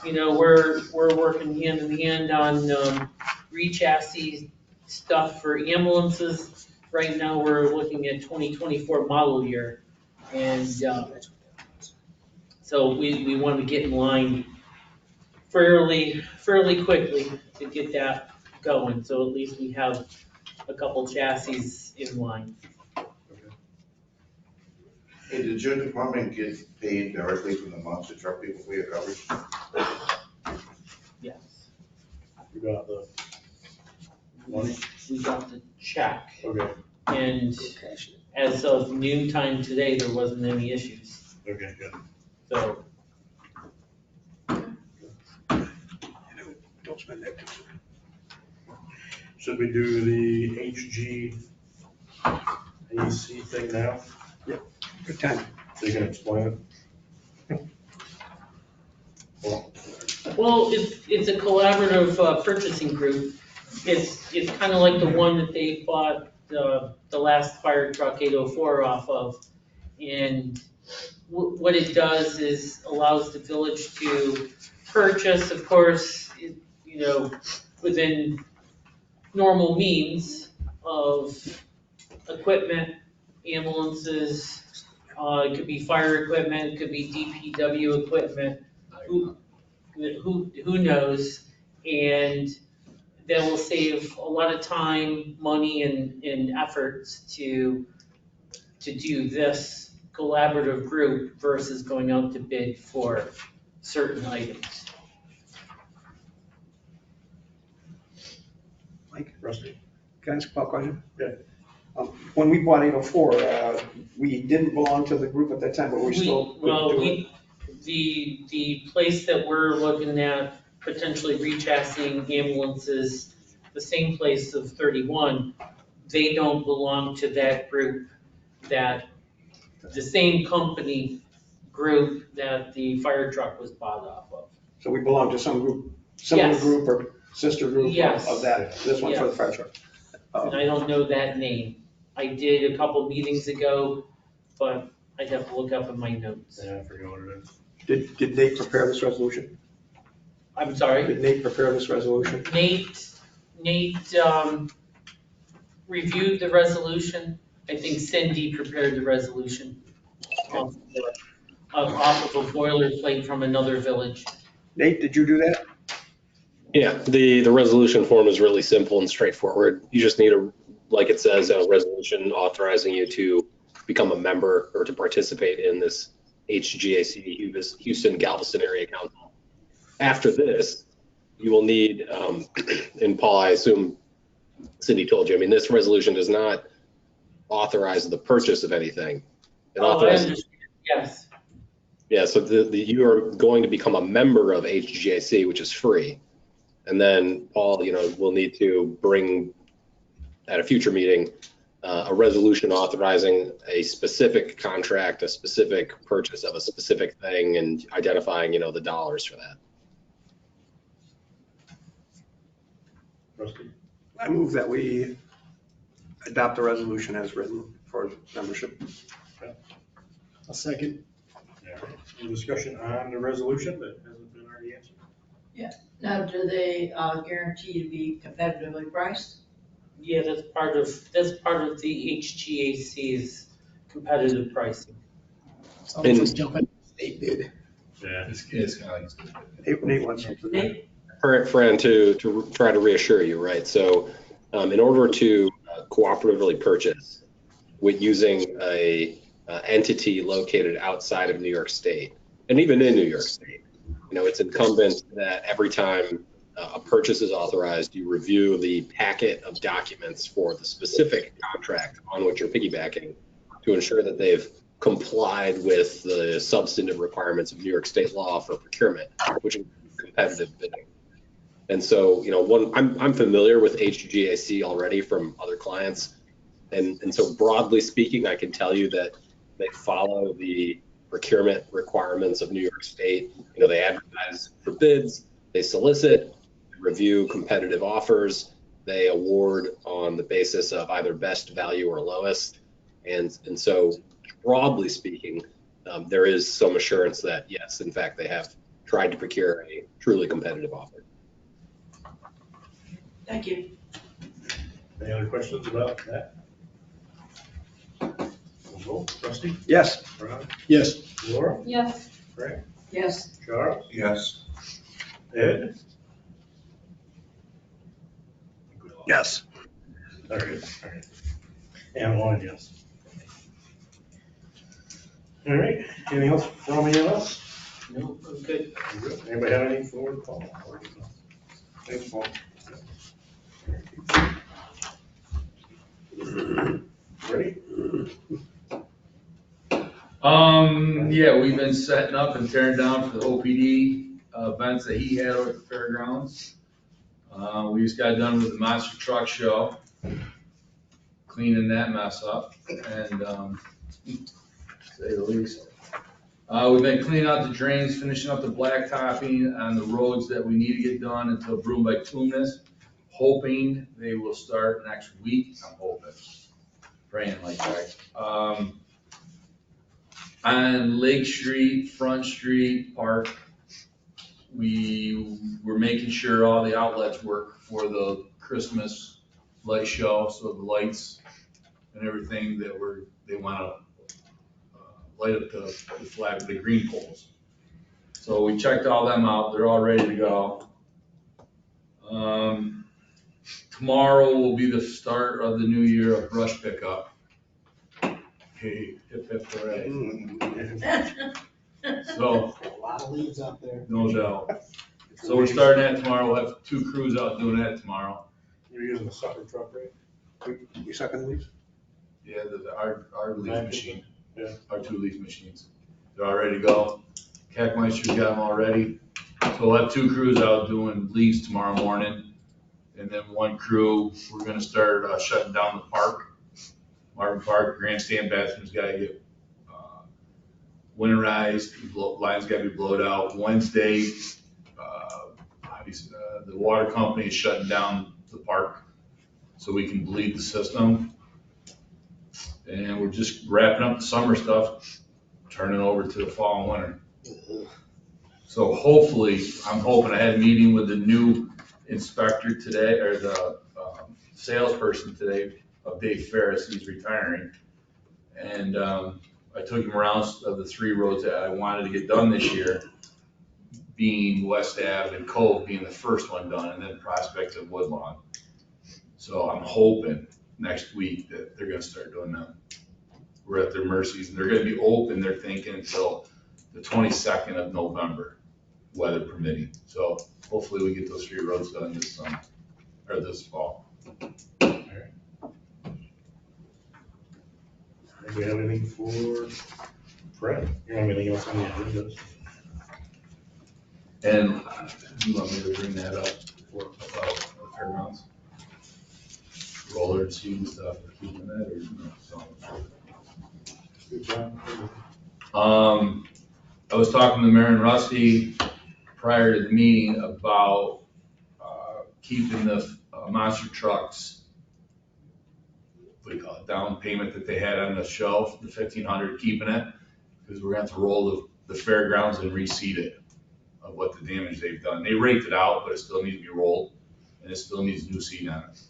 you know, we're working hand in hand on re-chassis stuff for ambulances. Right now, we're looking at 2024 model year. And so we want to get in line fairly quickly to get that going. So at least we have a couple chassis in line. Hey, did your department get paid directly from the monster truck people for your coverage? Yes. You got the money? We got the check. Okay, And as of noon time today, there wasn't any issues. okay, good. So Don't spend that. Should we do the HGAC thing now? Good time. So you can explain it? well, it's a collaborative purchasing group. It's kind of like the one that they bought the last fire truck 804 off of. And what it does is allows the village to purchase, of course, you know, within normal means of equipment, ambulances, it could be fire equipment, it could be DPW equipment, who knows? And that will save a lot of time, money, and efforts to do this collaborative group versus going out to bid for certain items. Mike, Rusty? can I ask a question? Yeah. When we bought 804, we didn't belong to the group at that time, but we still could do it. The place that we're looking at potentially re-chassing ambulances, the same place of 31, they don't belong to that group, that the same company group that the fire truck was bought off of. So we belong to some group, similar Yes. group or sister group Yes. of that, this one for the fire truck. And I don't know that name. I did a couple meetings ago, but I'd have to look up in my notes. Yeah, I forget what it is. Did Nate prepare this resolution? I'm sorry? Did Nate prepare this resolution? Nate reviewed the resolution. I think Cindy prepared the resolution off of a boilerplate from another village. Nate, did you do that? Yeah, the resolution form is really simple and straightforward. You just need like it says, a resolution authorizing you to become a member or to participate in this HGAC Houston Galveston Area Council. After this, you will need, and Paul, I assume Cindy told you, I mean, this resolution does not authorize the purchase of anything. It authorizes. I understand. Yes. Yeah, so you are going to become a member of HGAC, which is free. And then Paul, will need to bring at a future meeting a resolution authorizing a specific contract, a specific purchase of a specific thing, and identifying, the dollars for that. Rusty? I move that we adopt the resolution as written for membership. A second. Yeah. Any discussion on the resolution that hasn't been already answered? Now, do they guarantee to be competitively priced? Yeah, that's part of the HGAC's competitive pricing. Someone was jumping, state bid. Yeah. It's kind of like. Nate wants something. Nate? Fran, to try to reassure you, right? So, in order to cooperatively purchase with using a entity located outside of New York State, and even in New York State, it's incumbent that every time a purchase is authorized, you review the packet of documents for the specific contract on which you're piggybacking to ensure that they've complied with the substantive requirements of New York State law for procurement, which includes competitive bidding. And so, I'm familiar with HGAC already from other clients. And so broadly speaking, I can tell you that they follow the procurement requirements of New York State. They advertise for bids, they solicit, review competitive offers, they award on the basis of either best value or lowest. And so broadly speaking, there is some assurance that yes, in fact, they have tried to procure a truly competitive offer. Thank you. Any other questions about that? We'll vote. Rusty? Yes. Ron? Yes. Laura? Yes. Frank? Yes. Charles? Yes. Ed? Yes. All right. And one, yes. All right, anything else from any of us? No, I'm good. Anybody have anything for Paul? Thanks, Paul. Ready? Yeah, we've been setting up and tearing down for the OPD events that he had over at the fairgrounds. We just got done with the monster truck show, cleaning that mess up, and, say the least. We've been cleaning out the drains, finishing up the blacktopping on the roads that we need to get done until Broom by Tumnus. Hoping they will start next week, I'm hoping, praying like that. On Lake Street, Front Street, Park, we were making sure all the outlets work for the Christmas light show, so the lights and everything that they wanna light up the flag, the green poles. So we checked all them out, they're all ready to go. Tomorrow will be the start of the new year of brush pickup. Hey, hip hip hooray. So, A lot of leaves out there. no doubt. So we're starting that tomorrow, we'll have 2 crews out doing that tomorrow. You're using a sucker truck, right? You sucking these? Yeah, our leaf machine. Yeah. Our 2 leaf machines. They're all ready to go. Cackmeister's got them all ready. So we'll have 2 crews out doing leaves tomorrow morning. And then 1 crew, we're gonna start shutting down the park. Marvin Park, grandstand bathrooms gotta get winterized, lines gotta be blowed out. Wednesday, the water company is shutting down the park so we can bleed the system. And we're just wrapping up the summer stuff, turning over to the fall and winter. So hopefully, I'm hoping, I had a meeting with the new inspector today, or the salesperson today of Dave Ferris, he's retiring. And I took him around of the 3 roads that I wanted to get done this year, being West Ave and Cove being the first one done, and then Prospect and Woodlawn. So I'm hoping next week that they're gonna start doing them. We're at their mercies, and they're gonna be open, they're thinking, until the 22nd of November, weather permitting. So hopefully we get those 3 roads done this summer, or this fall. Do we have anything for Fred? You have anything else on the agenda? And you want me to bring that up about the fairgrounds? Roller and seat and stuff, keeping that, or no? So, Good job. I was talking to Mayor and Rusty prior to the meeting about keeping the monster trucks, what do you call it, down payment that they had on the shelf, the 1,500, keeping it, because we're gonna have to roll the fairgrounds and reseed it of what the damage they've done. They raked it out, but it still needs to be rolled, and it still needs new seat on it.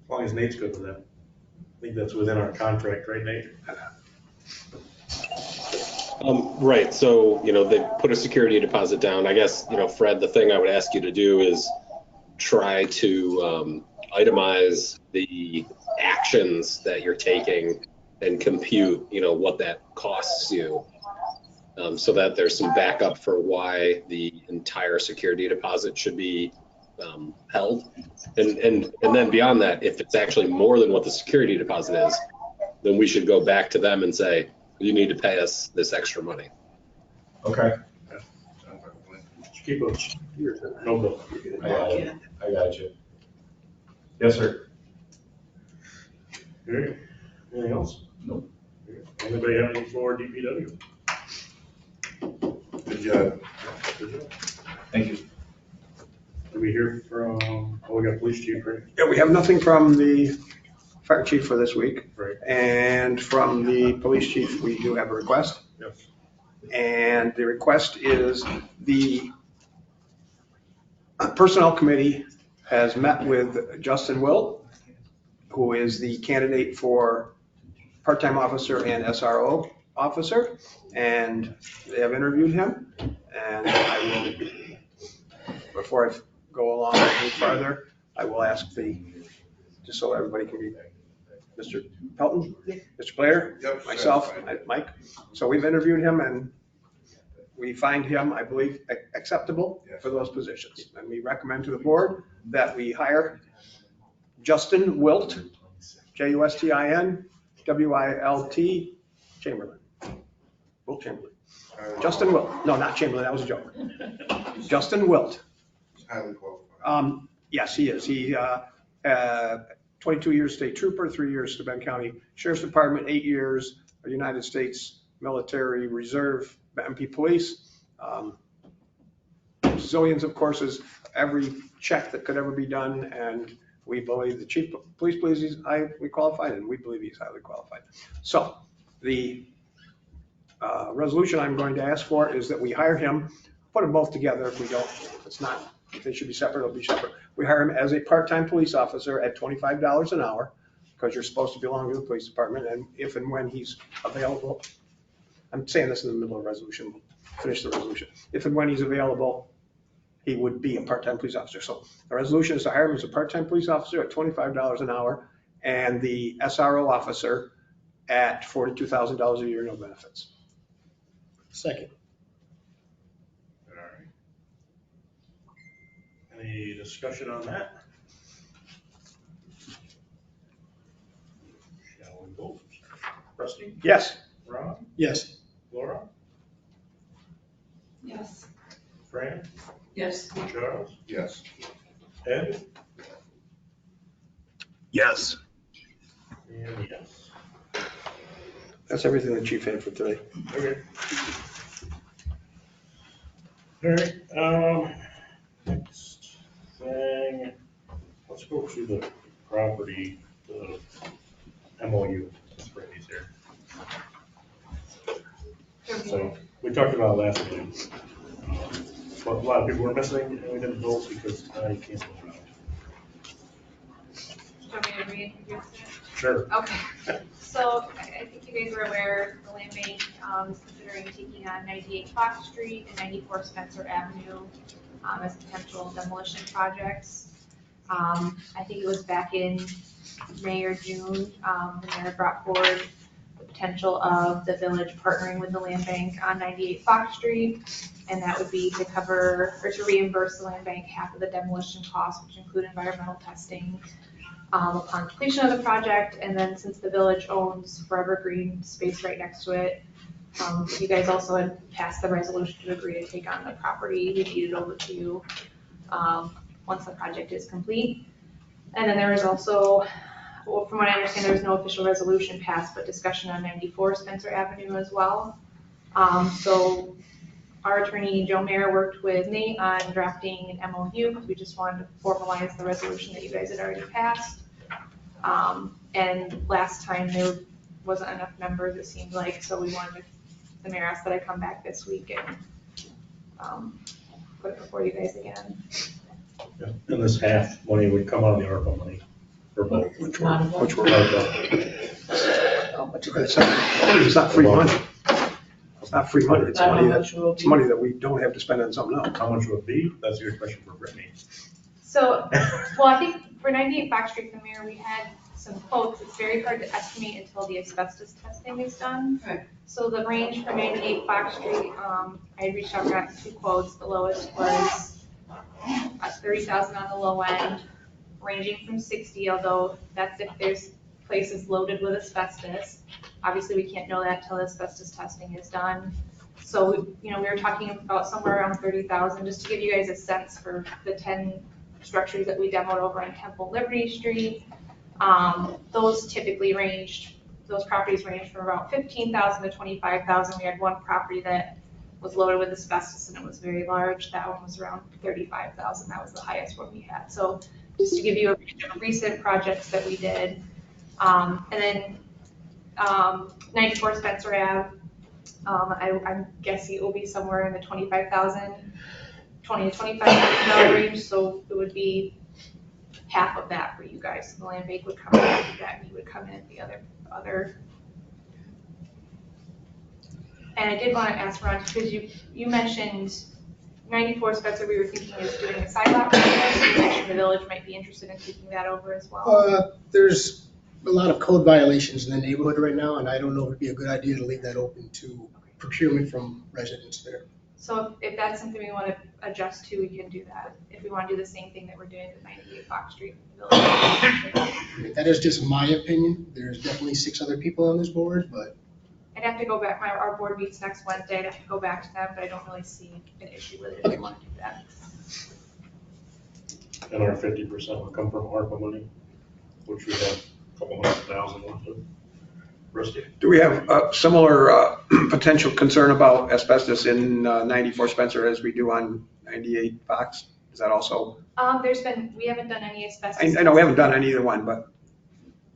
As long as Nate's good with that. I think that's within our contract, right, Nate? Right, so, they put a security deposit down. I guess, Fred, the thing I would ask you to do is try to itemize the actions that you're taking and compute, what that costs you, so that there's some backup for why the entire security deposit should be held. And then beyond that, if it's actually more than what the security deposit is, then we should go back to them and say, you need to pay us this extra money. Okay. Just keep a, no bill. I got you. Yes, sir. All right. Anything else? Nope. Anybody have anything for DPW? Good job. Good job. Thank you. Did we hear from, we got police chief, right? Yeah, we have nothing from the fire chief for this week. Right. And from the police chief, we do have a request. Yes. And the request is the personnel committee has met with Justin Wilt, who is the candidate for part-time officer and SRO officer, and they have interviewed him. And I will, before I go along any farther, I will ask just so everybody can be, Mr. Pelton, Mr. Blair, myself, Mike. So we've interviewed him and we find him, I believe, acceptable for those positions. And we recommend to the board that we hire Justin Wilt, Justin Wilt Chamberlain. Wilt Chamberlain. Justin Wilt. No, not Chamberlain, that was a joke. Justin Wilt. Highly qualified. Yes, he is. He, 22 years state trooper, 3 years to Benton County Sheriff's Department, 8 years United States Military Reserve, MP Police. Zillions of courses, every check that could ever be done, and we believe the chief of police believes he's highly qualified, and we believe he's highly qualified. So the resolution I'm going to ask for is that we hire him, put them both together. If we don't, it's not, if they should be separate, they'll be separate. We hire him as a part-time police officer at $25 an hour, because you're supposed to belong to the police department, and if and when he's available, I'm saying this in the middle of the resolution, we'll finish the resolution. If and when he's available, he would be a part-time police officer. So the resolution is to hire him as a part-time police officer at $25 an hour, and the SRO officer at $42,000 a year, no benefits. Second. All right. Any discussion on that? Shall we vote? Rusty? Yes. Ron? Yes. Laura? Yes. Fran? Yes. Charles? Yes. Ed? Yes. And yes. That's everything the chief had for today. Okay. All right, next thing, let's go through the property, the MOU, that's Brandy's here. So, we talked about it last meeting. But a lot of people were missing, and we didn't vote because I can't vote out. Do you want me to reintroduce it? Sure. Okay, so I think you guys are aware the land bank is considering taking on 98 Fox Street and 94 Spencer Avenue as potential demolition projects. I think it was back in May or June, when they brought forward the potential of the village partnering with the land bank on 98 Fox Street. And that would be to cover, or to reimburse the land bank half of the demolition costs, which include environmental testing upon completion of the project. And then since the village owns Forever Green space right next to it, you guys also had passed the resolution to agree to take on the property. We deed it over to you once the project is complete. And then there was also, well, from what I understand, there was no official resolution passed, but discussion on 94 Spencer Avenue as well. So our attorney, Joe Mayer, worked with Nate on drafting an MOU because we just wanted to formalize the resolution that you guys had already passed. And last time there wasn't enough members, it seemed like, so we wanted, the mayor asked that I come back this week and put it before you guys again. Yeah. And this half money would come out of the ARPA money. For both. Which one? Which one? Okay. How much of it's not free money. It's not free money. It's money that we don't have to spend on something else. How much will it be? That's your question for Brittany. So, well, I think for 98 Fox Street, the mayor, we had some quotes. It's very hard to estimate until the asbestos testing is done. Right. So the range for 98 Fox Street, I reached out, got 2 quotes. The lowest was 30,000 on the low end, ranging from 60, although that's if there's places loaded with asbestos. Obviously, we can't know that till the asbestos testing is done. So, we were talking about somewhere around 30,000, just to give you guys a sense for the 10 structures that we demoed over on Temple Liberty Street. Those properties ranged from about 15,000 to 25,000. We had one property that was loaded with asbestos and it was very large. That one was around 35,000. That was the highest one we had. So just to give you a range of recent projects that we did. And then 94 Spencer Ave, I'm guessing it will be somewhere in the 25,000, $20,000 to $25,000 range. So it would be half of that for you guys. The land bank would come in after that, and you would come in at the other. And I did want to ask Ron, because you mentioned 94 Spencer, we were thinking is doing a sidewalk project. You mentioned the village might be interested in taking that over as well. There's a lot of code violations in the neighborhood right now, and I don't know if it'd be a good idea to leave that open to procurement from residents there. So if that's something we want to adjust to, we can do that. If we want to do the same thing that we're doing with 98 Fox Street Village. That is just my opinion. There's definitely 6 other people on this board, but. I'd have to go back, our board meets next Wednesday, I'd have to go back to them, but I don't really see an issue with it if we want to do that. And our 50% will come from ARPA money, which we have a couple $100,000 left of. Rusty? Do we have a similar potential concern about asbestos in 94 Spencer as we do on 98 Fox? Is that also? We haven't done any asbestos. I know we haven't done any either one, but.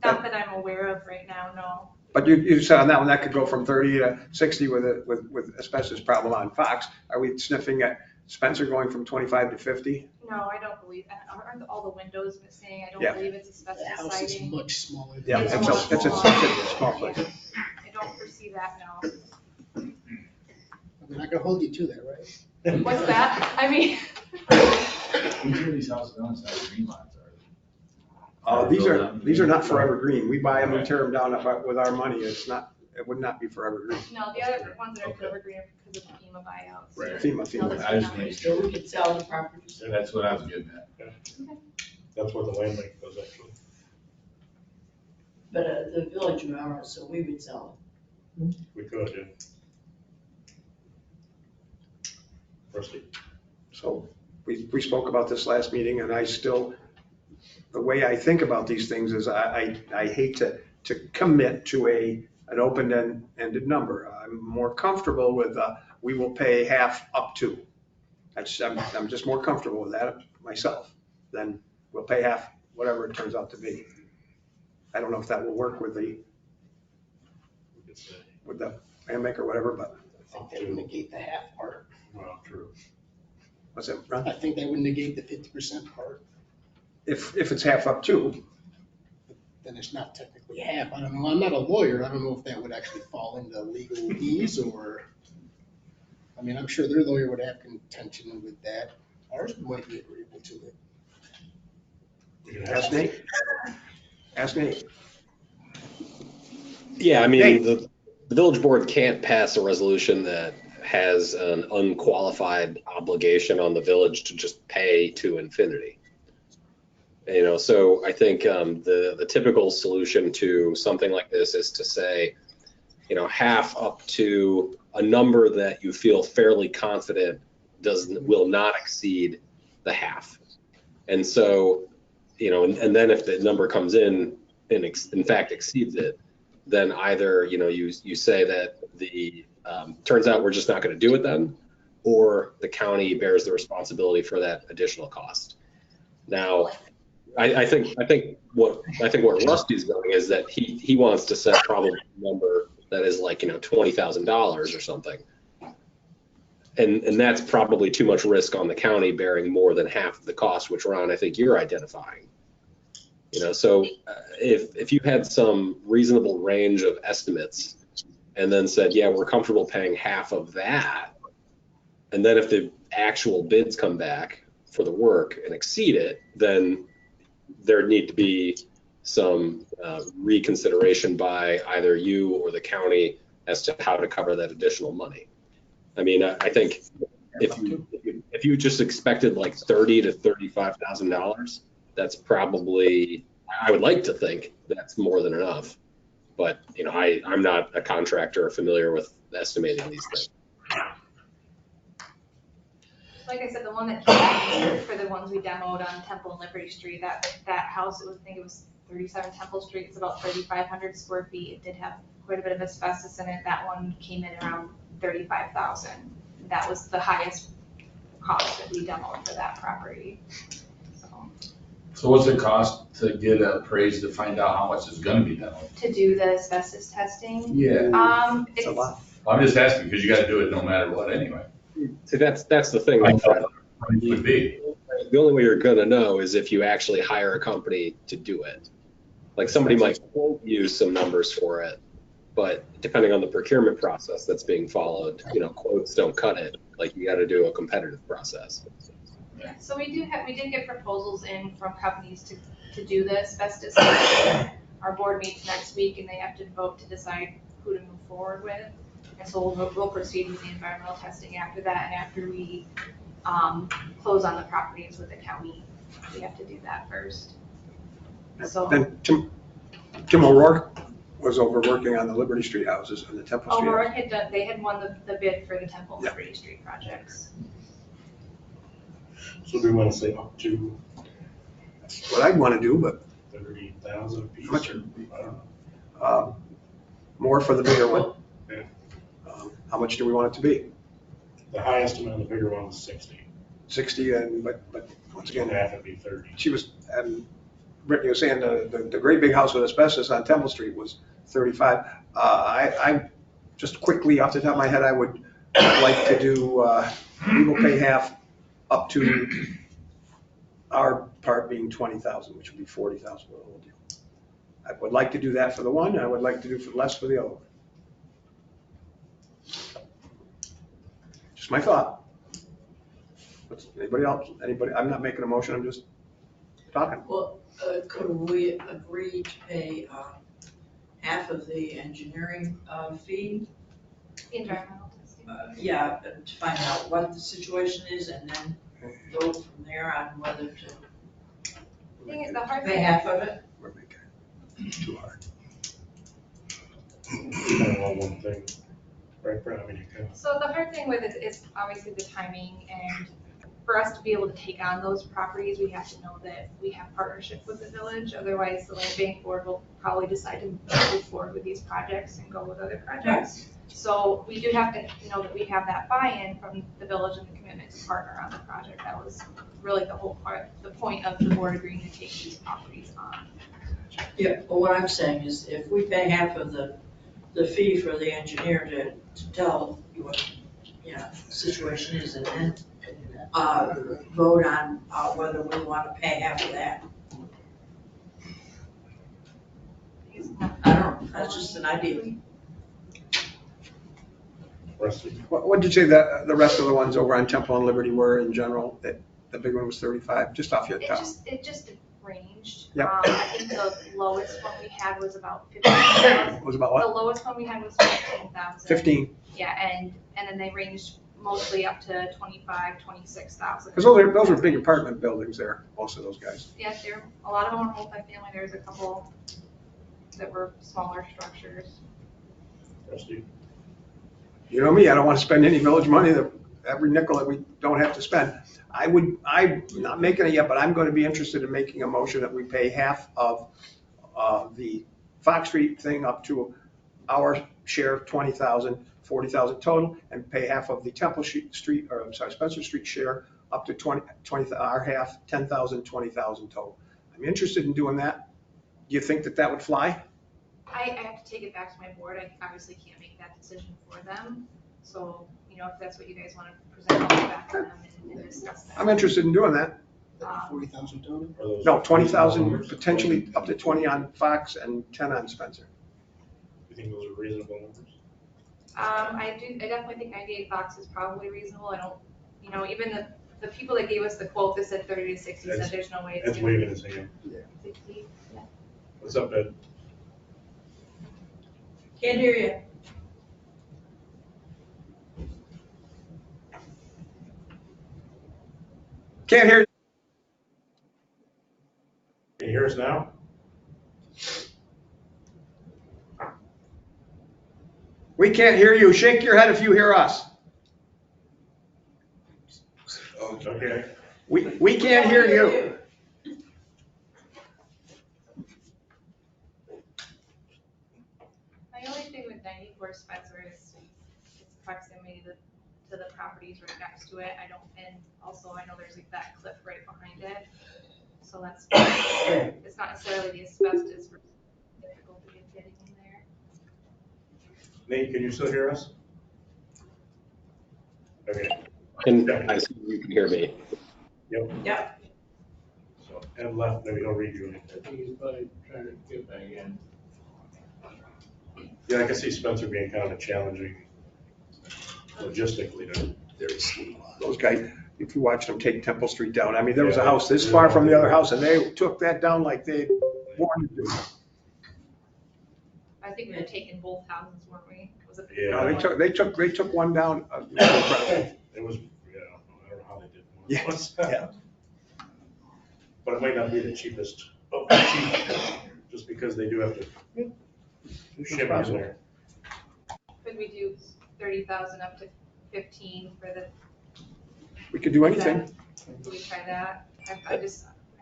Not that I'm aware of right now, no. But you said on that one, that could go from 30 to 60 with asbestos problem on Fox. Are we sniffing at Spencer going from 25 to 50? No, I don't believe that. Aren't all the windows missing? I don't Yeah. believe it's asbestos The house is siding. much smaller. Than Yeah, It's it's much a smaller. small place. I don't foresee that, no. We're not gonna hold you to that, right? What's that? I mean. Which of these houses on the side of green lots These are not forever green. We buy them and tear them down with our money. It would not be forever green. No, the other ones that are forever green are because of the FEMA buyouts. Right. No, FEMA. that's I just not. made So we could sell the properties. That's what I was getting at. That's what the land bank does actually. But the village are ours, so we would sell We could, yeah. Rusty? So we spoke about this last meeting, and the way I think about these things is I hate to commit to an open-ended number. I'm more comfortable with we will pay half up to. I'm just more comfortable with that myself. Then we'll pay half, whatever it turns out to be. I don't know if that will work with the land bank or whatever, but. I think that would negate the half part. Well, true. What's that, Ron? I think that would negate the 50% part. If it's half up to. Then it's not technically half. I don't know. I'm not a lawyer. I don't know if that would actually fall into legalese or, I mean, I'm sure their lawyer would have contention with that. Ours might be agreeable to it. We can Ask Nate. Ask Nate. Yeah, I mean, Nate. the village board can't pass a resolution that has an unqualified obligation on the village to just pay to infinity. So I think the typical solution to something like this is to say, half up to a number that you feel fairly confident will not exceed the half. And so, and then if the number comes in and in fact exceeds it, then either, you say that the turns out we're just not going to do it then, or the county bears the responsibility for that additional cost. Now, I think what Rusty's going is that he wants to set probably a number that is like $20,000 or something, and that's probably too much risk on the county bearing more than half of the cost, which Ron, I think you're identifying. So if you had some reasonable range of estimates and then said, yeah, we're comfortable paying half of that, and then if the actual bids come back for the work and exceed it, then there'd need to be some reconsideration by either you or the county as to how to cover that additional money. I mean, I think if you just expected like $30,000 to $35,000, that's probably, I would like to think that's more than enough. But I'm not a contractor or familiar with estimating these things. Like I said, the one that came in for the ones we demoed on Temple and Liberty Street, that house, I think it was 37 Temple Street, it's about 3,500 square feet. It did have quite a bit of asbestos in it. That one came in around 35,000. That was the highest cost that we demoed for that property. So what's it cost to get appraised to find out how much is gonna be done? To do the asbestos testing? Yeah. It's a lot. I'm just asking because you gotta do it no matter what anyway. See, that's the thing. I know what the price would be. The only way you're gonna know is if you actually hire a company to do it. Like somebody might quote you some numbers for it, but depending on the procurement process that's being followed, quotes don't cut it. Like you got to do a competitive process. Yeah, so we did get proposals in from companies to do the asbestos testing. Our board meets next week and they have to vote to decide who to move forward with. And so we'll proceed with the environmental testing after that, and after we close on the properties with the county, we have to do that first. So Then Tim O'Rourke was over working on the Liberty Street houses and the Temple Street O'Rourke houses. they had won the bid for the Temple and Liberty Street projects. So do we want to say up to That's what I'd want to do, but 30,000 a piece? How much? Or, I don't know. more for the bigger one. Yeah. How much do we want it to be? The highest amount, the bigger one was 60. 60, but once again, Half would be 30. she was, and Brittany was saying the great big house with asbestos on Temple Street was 35. I just quickly off the top of my head, I would like to do, we will pay half up to our part being 20,000, which would be 40,000 for the whole deal. I would like to do that for the one, and I would like to do for less for the other one. Just my thought. Anybody else? Anybody? I'm not making a motion, I'm just talking. Well, could we agree to pay half of the engineering fee? The environmental testing. Yeah, to find out what the situation is and then go from there on whether to The hard pay thing, half of it. We're making it too hard. Kind of all one thing. Right, Brett? I mean, you kind of. so the hard thing with it is obviously the timing, and for us to be able to take on those properties, we have to know that we have partnership with the village. Otherwise, the land bank board will probably decide to move forward with these projects and go with other projects. So we do have to know that we have that buy-in from the village and the commitment to partner on the project. That was really the whole part, the point of the board agreeing to take these properties on. Yeah, but what I'm saying is if we pay half of the fee for the engineer to tell you what, the situation is and then vote on whether we want to pay half of that. I don't know, that's just an idea. What did you say that the rest of the ones over on Temple and Liberty were in general? That the big one was 35, just off your top? It just ranged. Yep. I think the lowest one we had was about 15,000. Was about The what? lowest one we had was 15,000. 15. Yeah, and then they ranged mostly up to 25, 26,000. Because those are big apartment buildings there, most of those guys. Yeah, a lot of them are multifamily. There's a couple that were smaller structures. Rusty? You know me, I don't want to spend any village money, every nickel that we don't have to spend. I'm not making it yet, but I'm going to be interested in making a motion that we pay half of the Fox Street thing up to our share of 20,000, 40,000 total, and pay half of the Temple Street, or I'm sorry, Spencer Street share up to 20 our half, 10,000, 20,000 total. I'm interested in doing that. Do you think that would fly? I have to take it back to my board. I obviously can't make that decision for them. So, if that's what you guys want to present, I'll go back to them and discuss that. I'm interested in doing that. 40,000 total? Are those No, 20,000, numbers? potentially up to 20 on Fox and 10 on Spencer. You think those are reasonable numbers? I definitely think 98 bucks is probably reasonable. I don't, even the people that gave us the quote that said 30 to 60 said there's no way it's Ed's gonna waving his hand. be 60. Yeah. What's up, Ed? Can't hear you. Can't hear. Can you hear us now? We can't hear you. Shake your head if you hear us. Okay. We can't hear you. My only thing with 94 Spencer is its proximity to the properties right next to it. And also I know there's like that cliff right behind it. So that's, it's not necessarily the asbestos, but difficulty of getting in there. Nate, can you still hear us? Okay. And I assume you can hear me. Yep. Yep. So Ed left, maybe he'll rejoin. He's probably trying to get back in. Yeah, I can see Spencer being kind of a challenging logistically to. Those guys, if you watch them take Temple Street down, I mean, there was a house this far from the other house and they took that down like they wanted to. I think we were taking both houses, weren't we? Was it? Yeah. No, they took one down. It was, yeah, I don't know how they did one. Yes, yeah. But it might not be the cheapest of the cheap, just because they do have to ship in there. Could we do 30,000 up to 15 for the? We could do anything. Could we try that? I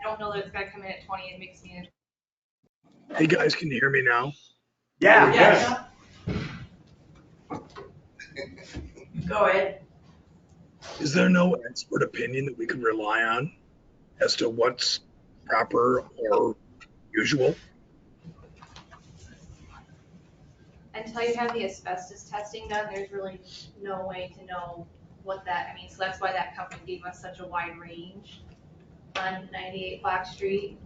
don't know that it's gonna come in at 20. It makes me. Hey guys, can you hear me now? Yeah. Yes. Go ahead. Is there no expert opinion that we can rely on as to what's proper or usual? Until you have the asbestos testing done, there's really no way to know what that, so that's why that company gave us such a wide range on 98 Black Street.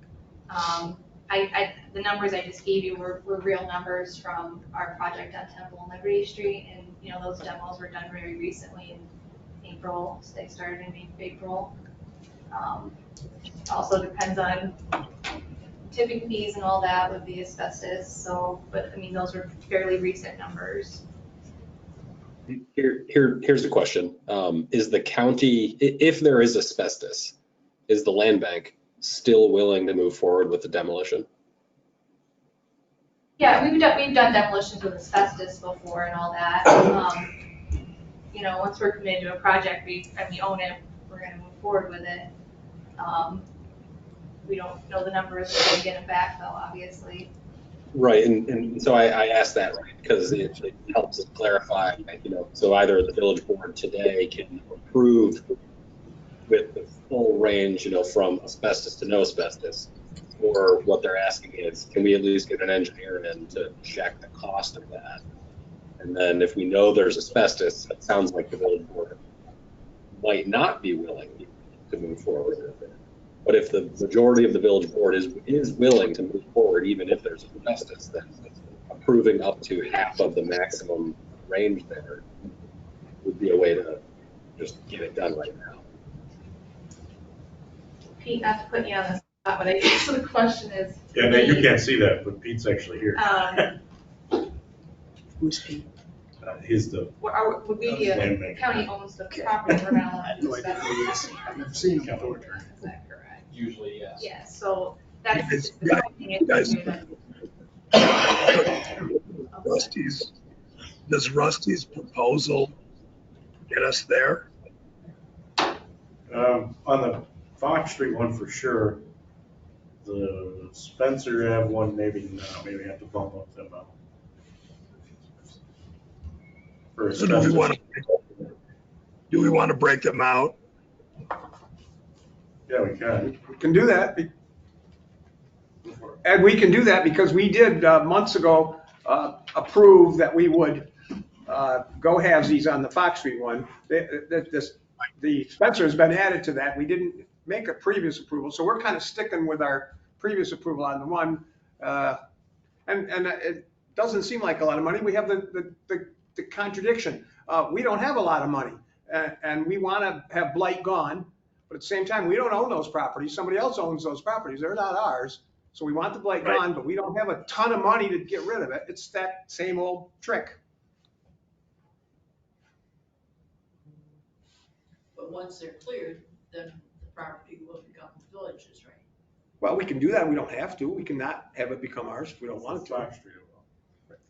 The numbers I just gave you were real numbers from our project on Temple and Liberty Street, and, those demos were done very recently in April, so they started in April. Also depends on tipping fees and all that with the asbestos, but those are fairly recent numbers. Here's the question. Is the county, if there is asbestos, is the land bank still willing to move forward with the demolition? Yeah, we've done demolitions with asbestos before and all that. Once we're committed to a project, we own it, we're gonna move forward with it. We don't know the numbers, we're gonna get it back though, obviously. Right, and so I asked that, right, because it helps us clarify, so either the village board today can approve with the full range, from asbestos to no asbestos, or what they're asking is, can we at least get an engineer in to check the cost of that? And then if we know there's asbestos, it sounds like the village board might not be willing to move forward with it. But if the majority of the village board is willing to move forward, even if there's asbestos, then approving up to half of the maximum range there would be a way to just get it done right now. Pete, not to put you on the spot, but I guess the question is. Yeah, Nate, you can't see that, but Pete's actually here. Who's Pete? He's the. Would we be Land a bank. county owns the property, we're not allowed to do No idea who he is. asbestos. I've never seen him before. Is that correct? Usually, yes. Yeah, so that's Guys, just the only thing guys. it's. Does Rusty's proposal get us there? On the Fox Street one for sure. The Spencer Ave one, maybe not, maybe have to bump up them out. For So do we want to break them out? Yeah, we can. We can do that. And we can do that because we did months ago approve that we would go halvesies on the Fox Street one. The Spencer has been added to that. We didn't make a previous approval, so we're kind of sticking with our previous approval on the one. And it doesn't seem like a lot of money. We have the contradiction. We don't have a lot of money, and we want to have blight gone, but at the same time, we don't own those properties. Somebody else owns those properties. They're not ours. So we want the blight gone, but we don't have a ton of money to get rid of it. It's that same old trick. But once they're cleared, then the property will become the village's, right? Well, we can do that. We don't have to. We cannot have it become ours if we don't want it to.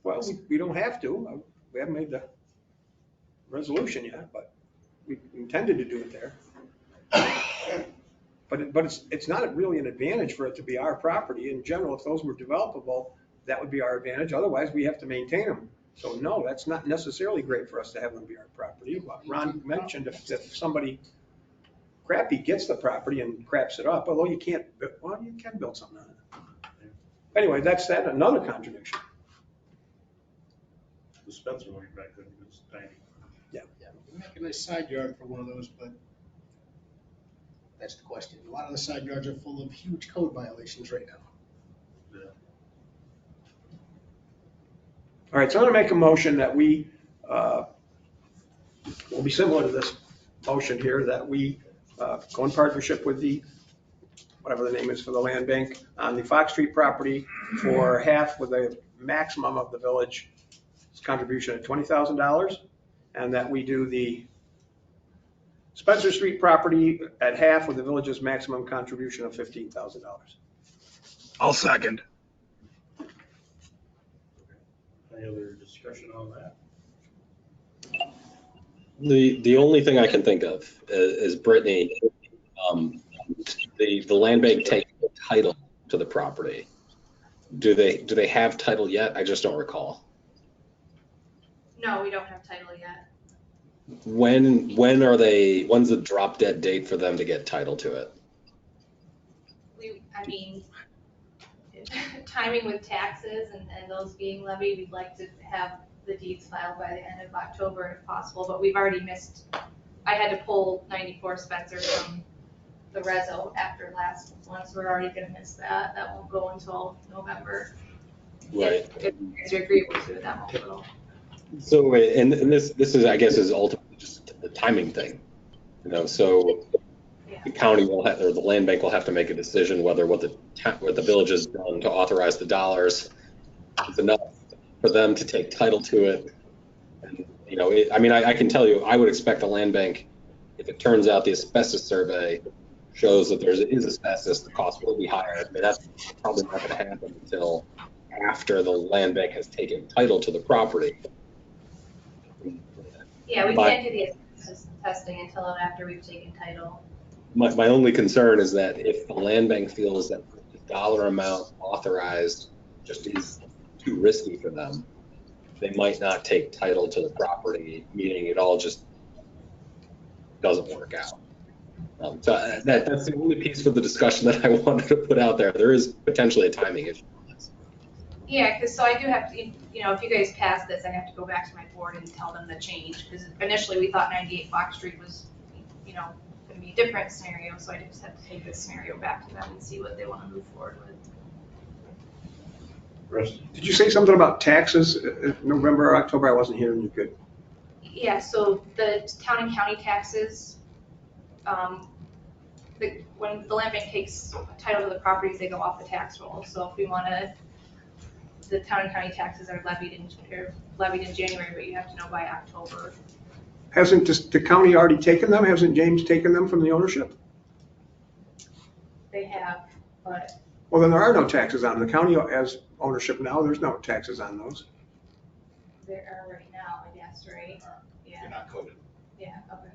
Well, we don't have to. We haven't made the resolution yet, but we intended to do it there. But it's not really an advantage for it to be our property. In general, if those were developable, that would be our advantage. Otherwise, we have to maintain them. So no, that's not necessarily great for us to have them be our property. Ron mentioned if somebody crappy gets the property and craps it up, although you can build something on it. Anyway, that's that, another contradiction. The Spencer one back then was tiny. Yeah, we make a nice side yard for one of those, but that's the question. A lot of the side yards are full of huge code violations right now. All right, so I'm going to make a motion that we, will be similar to this motion here, that we go in partnership with the, whatever the name is for the land bank, on the Fox Street property for half with a maximum of the village's contribution at $20,000, and that we do the Spencer Street property at half with the village's maximum contribution of $15,000. I'll second. Any other discussion on that? The only thing I can think of is Brittany, the land bank takes the title to the property. Do they have title yet? I just don't recall. No, we don't have title yet. When's the drop dead date for them to get title to it? I mean, timing with taxes and those being levied, we'd like to have the deeds filed by the end of October if possible, but we've already missed. I had to pull 94 Spencer from the reso after last one, so we're already gonna miss that. That won't go until November. Right. If you guys are agreeable to it, that won't go. So, and this is, I guess, is ultimately just the timing thing, so the county will have, or the land bank will have to make a decision whether what the village has done to authorize the dollars is enough for them to take title to it. And, I can tell you, I would expect the land bank, if it turns out the asbestos survey shows that there is asbestos, the cost will be higher. I mean, that's probably not going to happen until after the land bank has taken title to the property. Yeah, we can't do the asbestos testing until after we've taken title. My only concern is that if the land bank feels that the dollar amount authorized just is too risky for them, they might not take title to the property, meaning it all just doesn't work out. So that's the only piece of the discussion that I wanted to put out there. There is potentially a timing issue on this. Yeah, because so I do have to, if you guys pass this, I have to go back to my board and tell them the change, because initially we thought 98 Fox Street was, going to be a different scenario, so I just have to take this scenario back to them and see what they want to move forward with. Did you say something about taxes in November or October? I wasn't hearing you good. Yeah, so the town and county taxes, when the land bank takes title to the properties, they go off the tax roll. So if we want to, the town and county taxes are levied in January, but you have to know by October. Hasn't the county already taken them? Hasn't James taken them from the ownership? They have, but. Well, then there are no taxes on them. The county has ownership now. There's no taxes on those. There are right now, I guess, right? Yeah. They're not coded. Yeah, okay.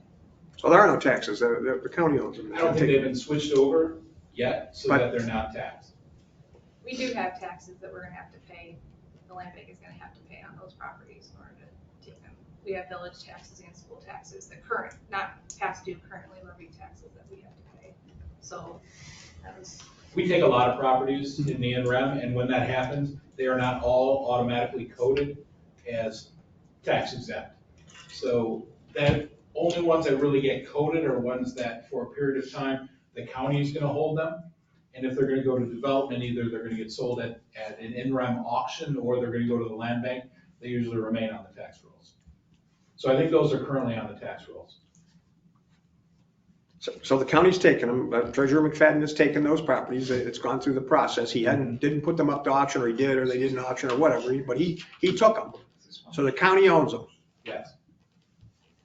So there are no taxes. The county owns them. I don't think they've been switched over yet, so that they're not taxed. We do have taxes that we're gonna have to pay. The land bank is gonna have to pay on those properties in order to take them. We have village taxes and school taxes, the current, not past due, currently levied taxes that we have to pay. So that was. We take a lot of properties in the NREM, and when that happens, they are not all automatically coded as tax exempt. So that only ones that really get coded are ones that for a period of time, the county's gonna hold them. And if they're gonna go to development, either they're gonna get sold at an in-rem auction, or they're gonna go to the land bank. They usually remain on the tax rolls. So I think those are currently on the tax rolls. So the county's taken them, Treasurer McFadden has taken those properties, it's gone through the process. He didn't put them up to auction, or he did, or they didn't auction, or whatever, but he took them. So the county owns them. Yes.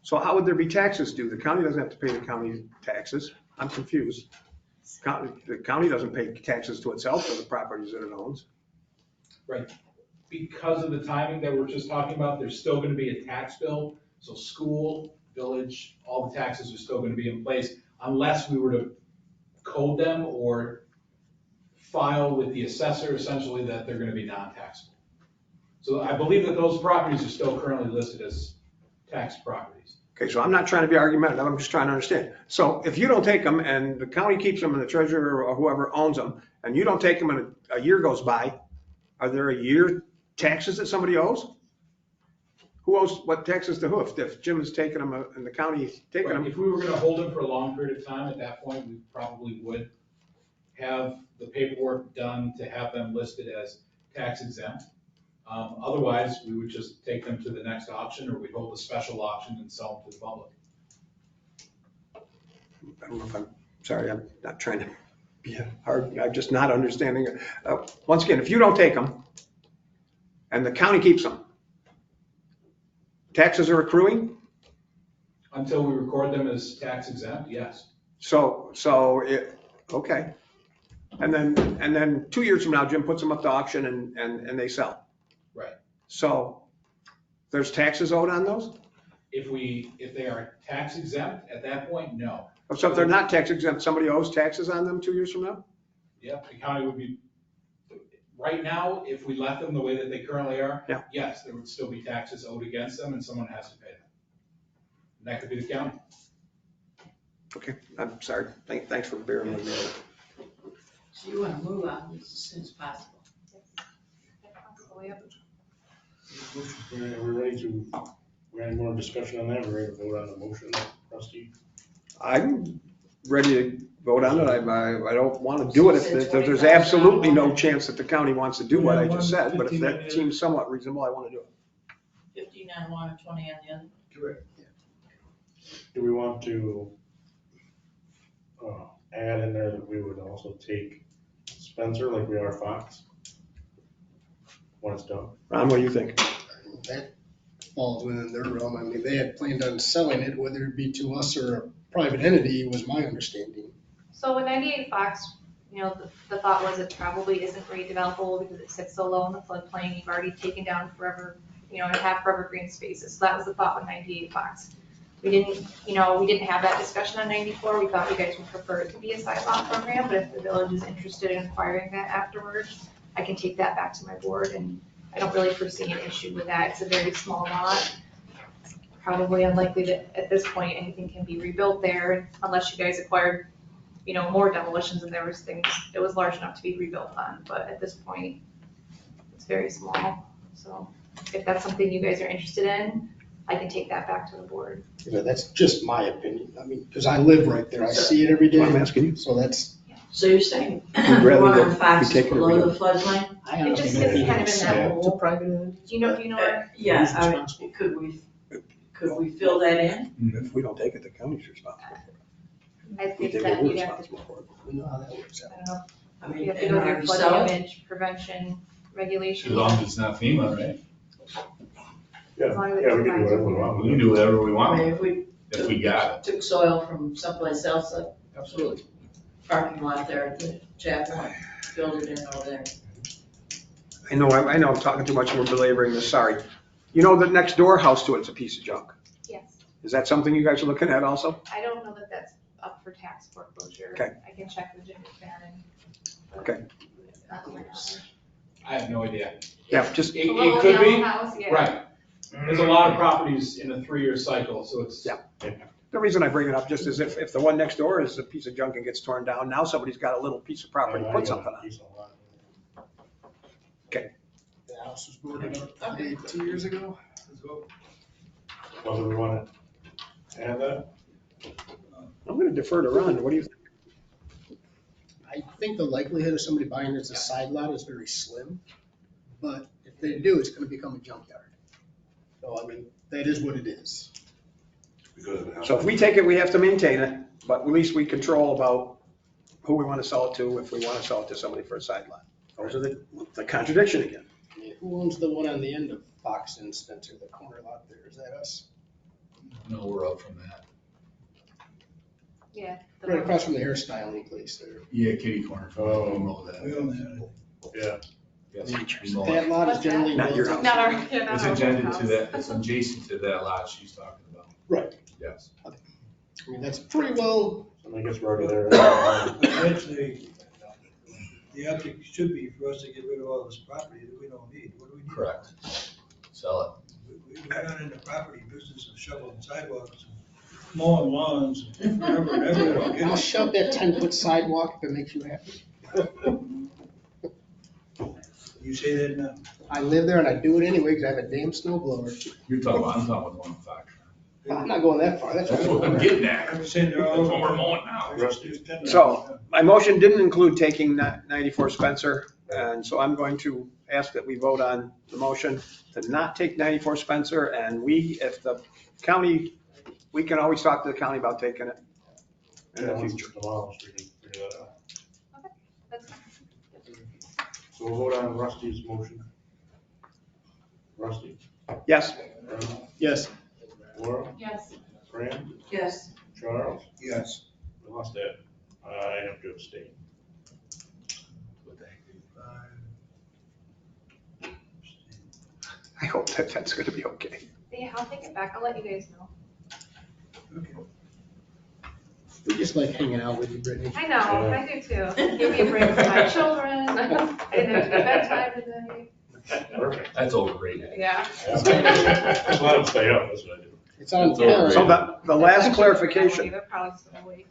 So how would there be taxes due? The county doesn't have to pay the county taxes. I'm confused. The county doesn't pay taxes to itself for the properties that it owns. Right. Because of the timing that we're just talking about, there's still gonna be a tax bill. So school, village, all the taxes are still gonna be in place unless we were to code them or file with the assessor essentially that they're gonna be non-taxable. So I believe that those properties are still currently listed as tax properties. Okay, so I'm not trying to be argumentative, I'm just trying to understand. So if you don't take them and the county keeps them and the treasurer or whoever owns them, and you don't take them and a year goes by, are there a year taxes that somebody owes? Who owes what taxes to who? If Jim is taking them and the county's taking Right, them? if we were gonna hold them for a long period of time, at that point, we probably would have the paperwork done to have them listed as tax exempt. Otherwise, we would just take them to the next auction, or we'd hold a special auction and sell them to the public. I don't know if I'm, sorry, I'm not trying to be hard, I'm just not understanding. Once again, if you don't take them and the county keeps them, taxes are accruing? Until we record them as tax exempt, yes. Okay. And then 2 years from now, Jim puts them up to auction and they sell. Right. So there's taxes owed on those? If they are tax exempt, at that point, no. So if they're not tax exempt, somebody owes taxes on them 2 years from now? Yep, the county would be, right now, if we left them the way that they currently are, Yeah. yes, there would still be taxes owed against them and someone has to pay them. And that could be the county. Okay, I'm sorry. Thanks for bearing with me. So you wanna move on this as soon as possible? We're ready to, we have more discussion on that, we're ready to vote on the motion, trustee. I'm ready to vote on it. I don't want to do it if there's absolutely no chance that the county wants to do what I just said, but if that seems somewhat reasonable, I want to do it. 15 on one and 20 on the other? Correct. Do we want to add in there that we would also take Spencer like we are Fox? When it's done. Ron, what do you think? That falls within their realm. I mean, they had planned on selling it, whether it be to us or a private entity, was my understanding. So with 98 Fox, the thought was it probably isn't redevelopable because it sits so low in the floodplain. You've already taken down forever, and have forever green spaces. So that was the thought with 98 Fox. We didn't have that discussion on 94. We thought you guys would prefer it to be a side lot program, but if the village is interested in acquiring that afterwards, I can take that back to my board, and I don't really foresee an issue with that. It's a very small lot. It's probably unlikely that at this point anything can be rebuilt there unless you guys acquired, more demolitions and there was things that was large enough to be rebuilt on. But at this point, it's very small. So if that's something you guys are interested in, I can take that back to the board. Yeah, that's just my opinion. I mean, because I live right there. I see it every day. I'm asking you. So that's. So you're saying You'd the rather one that on Fox be is taken or below rebuilt? the floodplain? It just sits kind of in that It's a hole. private entity. Do you know where? Yeah, could we fill that in? If we don't take it, the county's responsible for it. I We think take it, that we're you'd have to, responsible for it. We know how that works out. I don't know, I you mean, have to in go order through to flood sell it? damage prevention regulations. As long as it's not FEMA, right? Yeah, As long as it yeah, we can do complies whatever with we want. We can do whatever we I want, mean, if we if we got it. took soil from someplace else, like Absolutely. parking lot there at the chapel, filled it in over there. I know I'm talking too much and we're belaboring this, sorry. You know the next door house to it's a piece of junk. Yes, Is that something you guys are looking at also? I don't know that that's up for tax foreclosure. Okay. I can check with Jim McFadden. but Okay. not to my knowledge. I have no idea. Yeah, just, It The little could yellow be, house, yeah. right. There's a lot of properties in a 3-year cycle, so it's. Yeah. the reason I bring it up just is if the one next door is a piece of junk and gets torn down, now somebody's got a little piece of property to put something on. Okay. The house was boarded up 2 years ago. Whether we want to add that? I'm gonna defer to Ron, what do you think? I think the likelihood of somebody buying this as a side lot is very slim, but if they do, it's gonna become a junkyard. So, I mean, that is what it is. So if we take it, we have to maintain it, but at least we control about who we want to sell it to, if we want to sell it to somebody for a side lot. Those are the contradiction again. I mean, who owns the one on the end of Fox and Spencer, the corner lot there? Is that us? No, we're up from that. Yeah. Right across from the hairstyling place there. Yeah, kitty corner. Oh. We know that. We own that. Yeah. Yes, we That know it. lot is generally. Not your house. Not our, yeah, not It's our intended house. to that, it's adjacent to that lot she's talking about. Right. Yes. I mean, that's pretty well, I guess we're already there. Eventually, the object should be for us to get rid of all this property that we don't need. What do we need? Correct. Sell We're not in the property business of shoveling sidewalks and mowing lawns and forever and ever. I'll shove that 10-foot sidewalk if it makes you happy. You say that now. I live there and I do it anyway because I have a damn snow blower. it. I'm talking about one Fox. I'm not going that far, that's That's what what I'm getting at. I'm saying they're That's all. what we're mowing now. So my motion didn't include taking 94 Spencer, and so I'm going to ask that we vote on the motion to not take 94 Spencer, and if the county, we can always talk to the county about taking it in the future. Tomorrow, so we can figure that out. That's fine. So we'll vote on Rusty's motion. Rusty? Yes? Yes. Laura? Yes. Fran? Yes. Charles? Yes. We lost that. I have to abstain. I hope that's going to be okay. Yeah, I'll take it back. I'll let you guys know. Okay. We just like hanging out with you, Brittany. I know, I do too. Give me a break from my children. I didn't have to do bedtime today. Perfect. That's overrated. Yeah. Just let them stay up, that's what I do. It's on It's camera. overrated. So the last clarification, They're probably still awake.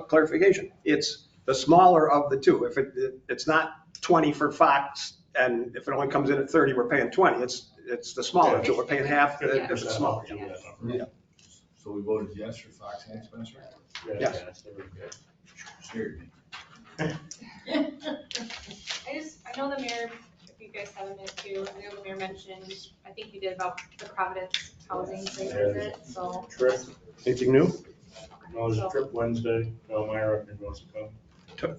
clarification, it's the smaller of the two. If it's not 20 for Fox, and if it only comes in at 30, we're paying 20. It's the smaller two, we're paying half if it's smaller. Yeah. So we voted yes for Fox and Spencer? Yes. Scared me. I know the mayor, if you guys have a minute too, I know the mayor mentioned, I think you did about the Providence housing site visit, so. Trip, Anything new? no, there's a trip Wednesday, Elmira, if wants to come.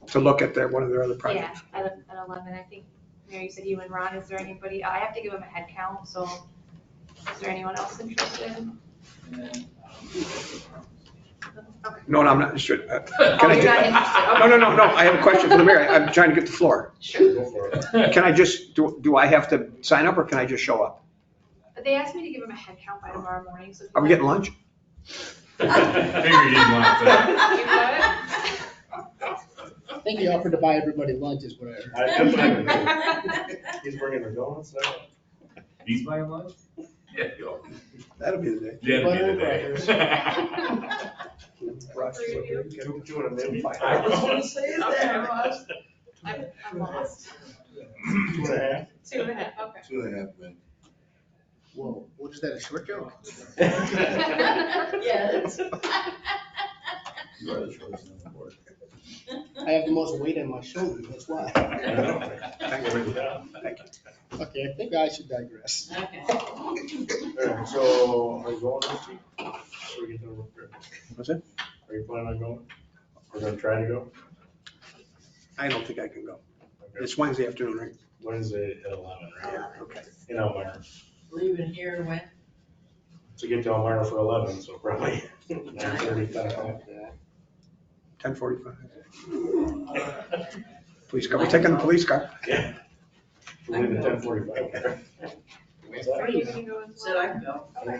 To look at one of their other projects. Yeah, at 11, I think, Mayor, you said you and Ron, is there anybody, I have to give him a head count, so is there anyone else interested? Okay. No, I'm not interested. Can Oh, I you're ju- not interested, okay. No, I have a question for the mayor. I'm trying to get the floor. Sure. Go for it. Can I just, do I have to sign up or can I just show up? They asked me to give him a head count by tomorrow morning, so. if you Are we want- getting lunch? Figured you'd want that. You got I think he offered to buy everybody lunch is what I heard. That's what I do. He's bringing the donuts, He's buying lunch? Yeah, yo. That'll be the day. Yeah, it'll be the day. Rush, Two and a maybe. I was gonna say it? Okay, I'm that. lost. I'm lost. 2.5. 2.5, okay. 2.5 men. Whoa, what is that, a short joke? Yes. You are the choice on the board. I have the most weight on my shoulders, that's why. Thank you. Okay, I think I should digress. Okay. Alright, so are you going this week? So we get to work there. What's it? Are you planning on going? We're gonna try to go? I don't think I can go. Okay. It's Wednesday afternoon, right? Wednesday at 11, right? Okay. In Elmira. Leaving here when? To get to Elmira for 11, so probably 9:30, 10 o'clock. 10:45. Police car, we're taking the police car. Yeah. We're leaving at 10:45. What's that? Are you gonna go as Said well? I can go. Okay.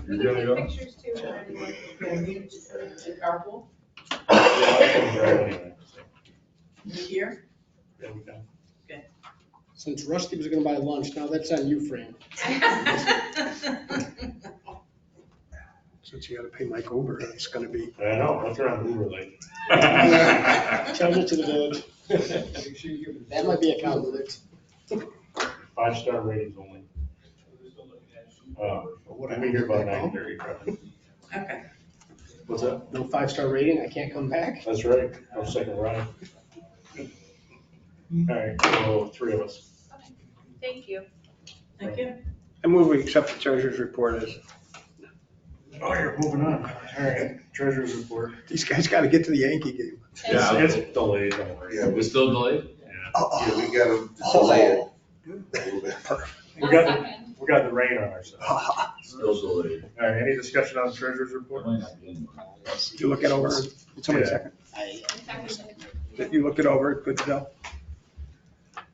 You We gonna can go? take pictures too. or anything. The carpool, Yeah, I can drive anyway, so. you here? Yeah, we can. Since Rusty was gonna buy lunch, now that's on you, Fran. Since you gotta pay Mike Uber, it's gonna be. I know, I'll turn on Uber late. Charge it to the village. That might be a conflict. 5-star ratings only. We'll be here about 9:30 probably. Okay. What's that? No 5-star rating, I can't come back? That's right, no second round. All right, so 3 of us. Thank you. Thank you. I move we accept the treasurer's report as, Oh, you're moving on. All right, treasurer's report. these guys gotta get to the Yankee game. Yeah, it's delayed, don't worry. Yeah, We're still delayed? yeah, we got to delay it a little bit. We got the rain on our side. Still delayed. All right, any discussion on the treasurer's report? Did you look it over? Did somebody Yeah. second? Second. Did you look it over? Good to go?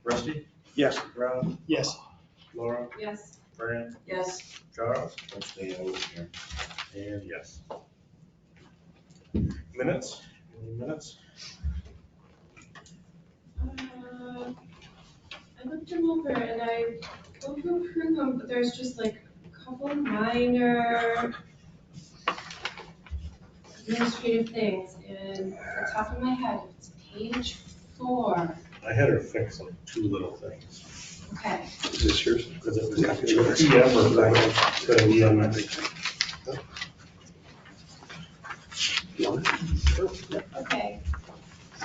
Rusty? Yes. Ron? Yes. Laura? Yes. Fran? Yes. Charles? I'm staying over here. And yes. Minutes? Any minutes? I looked them over and I go to approve them, but there's just like a couple minor administrative things, and off the top of my head, it's page 4. I had her fix like 2 little things. Okay. Is this yours? Because it was EM or the EM. Okay.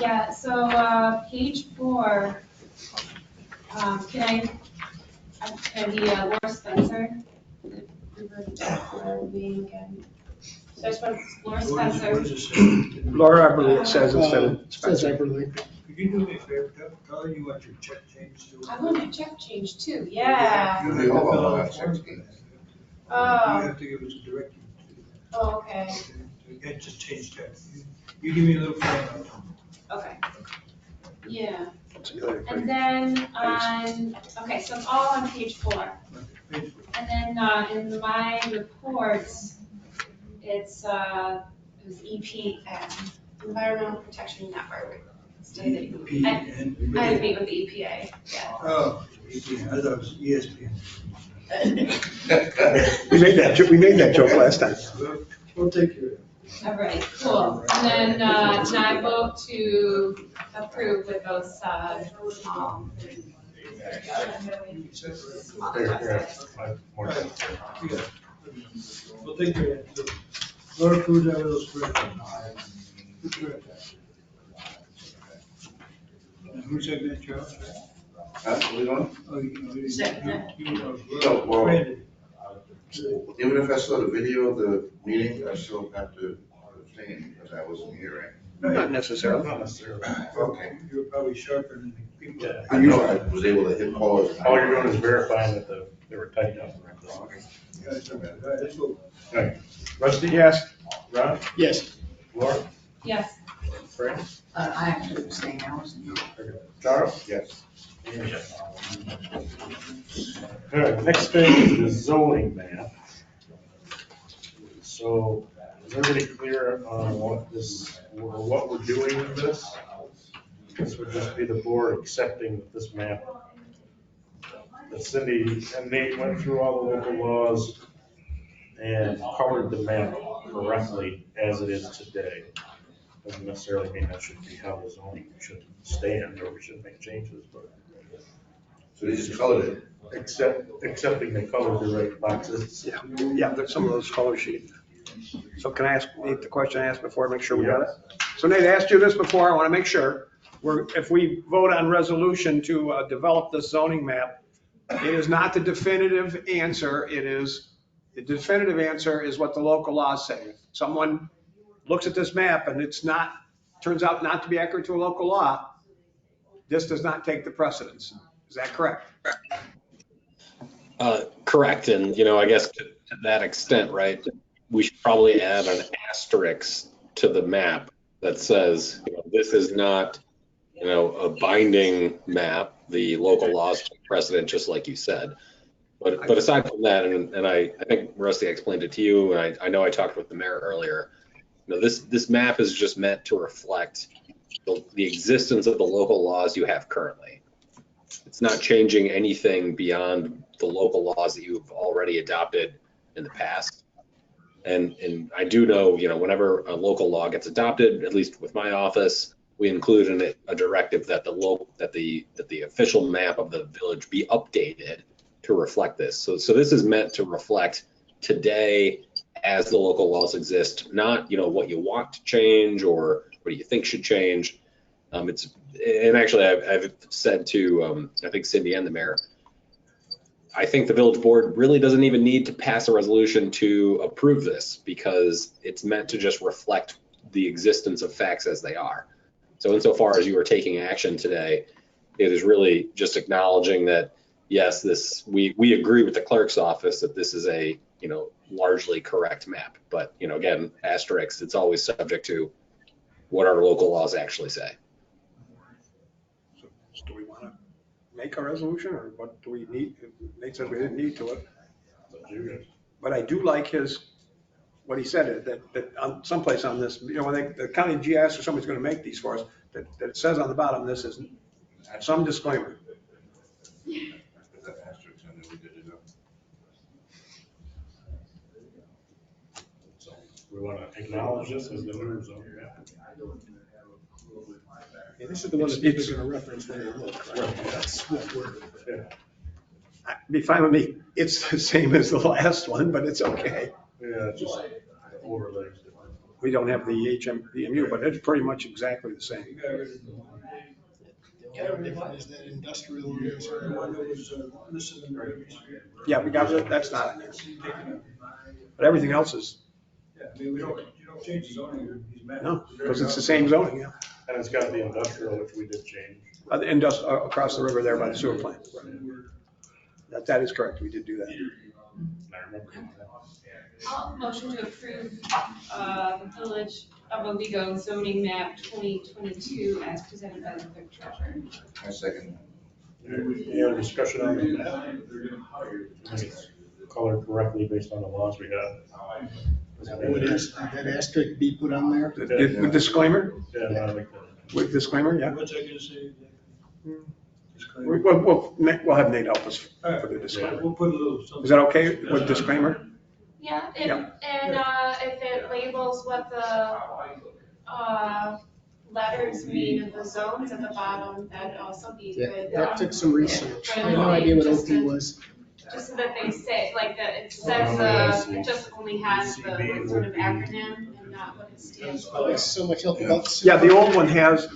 Yeah, so, page 4, can I be Laura Spencer? So I just want Laura Spencer. Laura, I believe it says instead of Says Spencer. Eberly. Could you do me a favor, tell her you want your check changed to? I want my check changed too, yeah. You have We to all fill want out our a form checks for that. changed. You Oh, have to give us a directive. oh, okay, You can't just change checks. You give me a little form. okay. Yeah, What's the other and thing? then okay, so it's all on page 4. Page And then, in my reports, it was EPN, Environmental Protection Network. Instead of the- I had to meet with the EPA, yeah. Oh, I thought it was ESPN. We made that joke last time. We'll take care of it. All right, cool. And then, can I vote to approve with those, small? More. We'll take care of it. Laura approves that with those corrections. Who said that, Charles? Huh, what are we doing? Oh, you. Second. No, well, Brandon. even if I saw the video of the meeting, I still have to abstain because I wasn't here. Not necessarily. Not necessarily. Okay. You were probably sharper than the people. Yeah. I know I was able to hit pause. All you're doing is verifying that they were tightened up. Yeah, it's okay. All right, let's go. Okay. Rusty? Yes. Ron? Yes. Laura? Yes. Fran? I actually was saying I wasn't here. Charles? Yes. And yes. All right, next thing is the zoning map. So is everybody clear on what we're doing with this? This would just be the board accepting that this map, that Cindy and Nate went through all the local laws and colored the map correctly as it is today. Doesn't necessarily mean that should be how the zoning should stand or we should make changes, but So they just colored it. accepting they colored the right boxes. Yeah, there's some of those color sheets. So can I ask Nate the question I asked before, make sure we got it? So Nate, I asked you this before, I want to make sure. If we vote on resolution to develop the zoning map, it is not the definitive answer. The definitive answer is what the local laws say. If someone looks at this map and turns out not to be accurate to a local law, this does not take the precedence. Is that correct? Correct. And, I guess to that extent, right, we should probably add an asterisk to the map that says, this is not, a binding map. The local laws take precedent, just like you said. But aside from that, and I think Rusty explained it to you, and I know I talked with the mayor earlier, this map is just meant to reflect the existence of the local laws you have currently. It's not changing anything beyond the local laws that you've already adopted in the past. And I do know, whenever a local law gets adopted, at least with my office, we include in it a directive that the official map of the village be updated to reflect this. So this is meant to reflect today as the local laws exist, not, what you want to change or what do you think should change. And actually I've said to, I think Cindy and the mayor, I think the village board really doesn't even need to pass a resolution to approve this because it's meant to just reflect the existence of facts as they are. So insofar as you are taking action today, it is really just acknowledging that, yes, we agree with the clerk's office that this is a, largely correct map. But, again, asterisks, it's always subject to what our local laws actually say. So do we want to make a resolution or what do we need? Nate said we didn't need to it. But I do like what he said, that on someplace on this, when the county GIS or somebody's going to make these for us, that it says on the bottom, this is some disclaimer. We want to acknowledge this as the new zone. Yeah, this is the one that people are going to reference when they look, right? That's what we're. Be fine with me. It's the same as the last one, but it's okay. Yeah, just the overlays. We don't have the HMPMU, but it's pretty much exactly the same. The only difference is that industrial is The one that was listed in the previous. Yeah, we got it. That's not in there. But everything else is, Yeah, I mean, you don't change the zoning, he's met. no, because it's the same zoning, yeah. And it's got the industrial, which we did change. Across the river there by the sewer plant. That is correct. We did do that. I remember. I'll motion to approve the Village of Owego zoning map 2022 as presented by the clerk treasurer. I second. Any other discussion on the map? I think it's colored correctly based on the laws we have. Would that asterisk be put on there? With disclaimer? Yeah, I like that. With disclaimer, yeah. What's I gonna say? We'll have Nate help us for the disclaimer. We'll put a little something. Is that okay with disclaimer? Yeah, Yeah. and if it labels what the letters mean of the zones at the bottom, that'd also be Yeah, good. that took some research. But I had no idea what just OP to- was. Just so that they say, like, that it says, it just only has the what sort of acronym and not what it stands Oh, for. it's so much help about. Yeah, the old one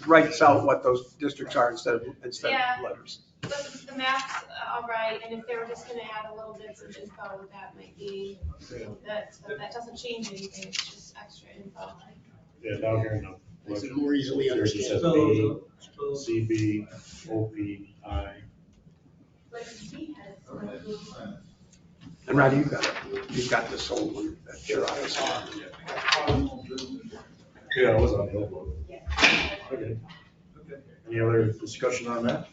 writes out what those districts are instead of Yeah. letters. But the map's all right, and if they were just gonna add a little bits of info, that might be, but that doesn't change anything, it's just extra info. Yeah, down here in the. Makes it more easily It just says understandable. A, CB, OP, I. And Roddy, you've got this old one at your office. Yeah, it was on the old one. Okay. Any other discussion on that?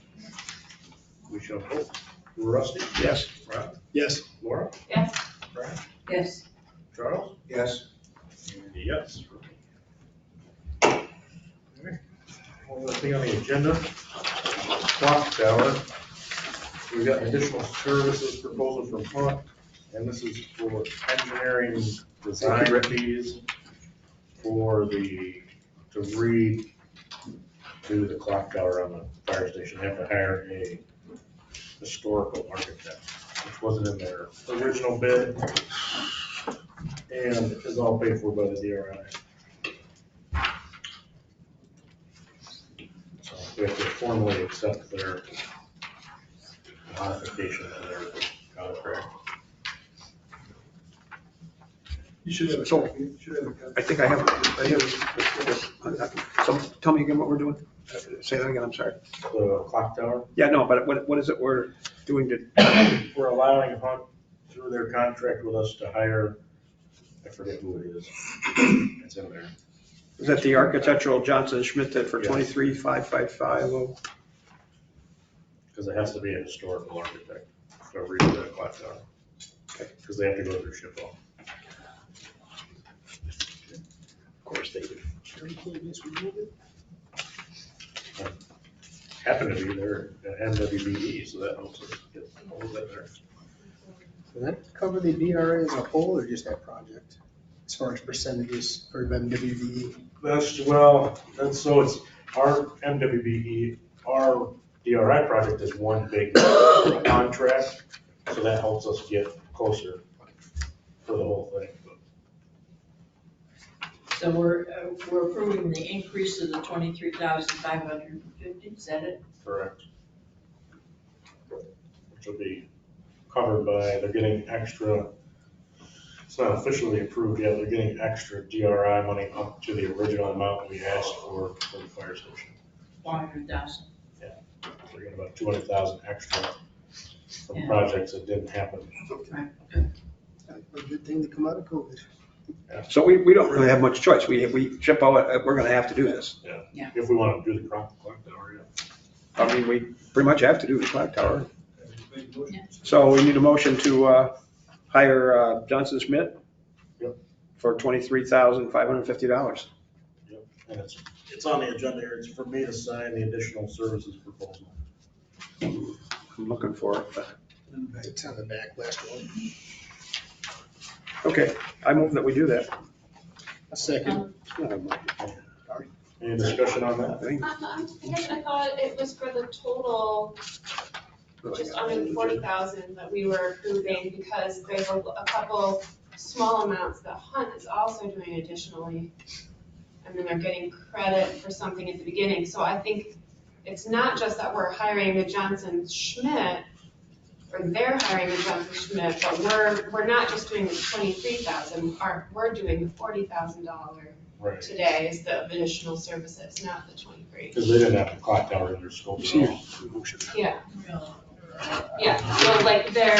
We shall vote. Rusty? Yes. Rob? Yes. Laura? Yes. Brian? Yes. Charles? Yes. And yes for me. Okay. One other thing on the agenda, clock tower. We've got additional services proposal from Hunt, and this is for engineering design fees to redo the clock tower on the fire station. They have to hire a historical architect, which wasn't in their original bid, and is all paid for by the DRI. So we have to formally accept their modification of their contract. You should have a So- copy. You should have a copy. I think I have it. So tell me again what we're doing. Say that again, I'm sorry. The clock tower, Yeah, no, but what is it we're doing to, we're allowing Hunt through their contract with us to hire, I forget who it is. It's in there. is that the architectural Johnson Schmidt for Yes. 23,555? Because it has to be a historical architect to redo that clock tower. Okay. Because they have to go through SHPO. Of course they do. Happened to be there at MWBE, so that helps us get all of that there. Does that cover the DRA as a whole or just that project? As far as percentages for MWBE? So it's our MWBE, our DRI project is one big contract, so that helps us get closer for the whole thing. So we're approving the increase of the 23,550, is that it? Correct. Which will be covered by, they're getting extra, it's not officially approved yet, they're getting extra DRI money up to the original amount we asked for the fire station. 400,000. They're getting about 200,000 extra from projects that didn't happen. Right, okay. A good thing to come out of COVID. So we don't really have much choice. We ship out, we're gonna have to do this. Yeah. If we want to do the clock tower, yeah. I mean, we pretty much have to do the clock tower. Make a motion. So we need a motion to hire Johnson Schmidt Yep. for $23,550. And it's on the agenda here, it's for me to sign the additional services proposal. I'm looking for it. but- It's on the back, last one. Okay, I move that we do that. A second. Any discussion on that? I guess I thought it was for the total, just under the 40,000 that we were approving, because there were a couple small amounts that Hunt is also doing additionally. And then they're getting credit for something at the beginning, so I think it's not just that we're hiring the Johnson Schmidt, or they're hiring the Johnson Schmidt, but we're not just doing the 23,000, we're doing the $40,000 Right, today is the additional services, not the 23. because they didn't have the clock tower in their scope at all. Yeah. Yeah, so like they're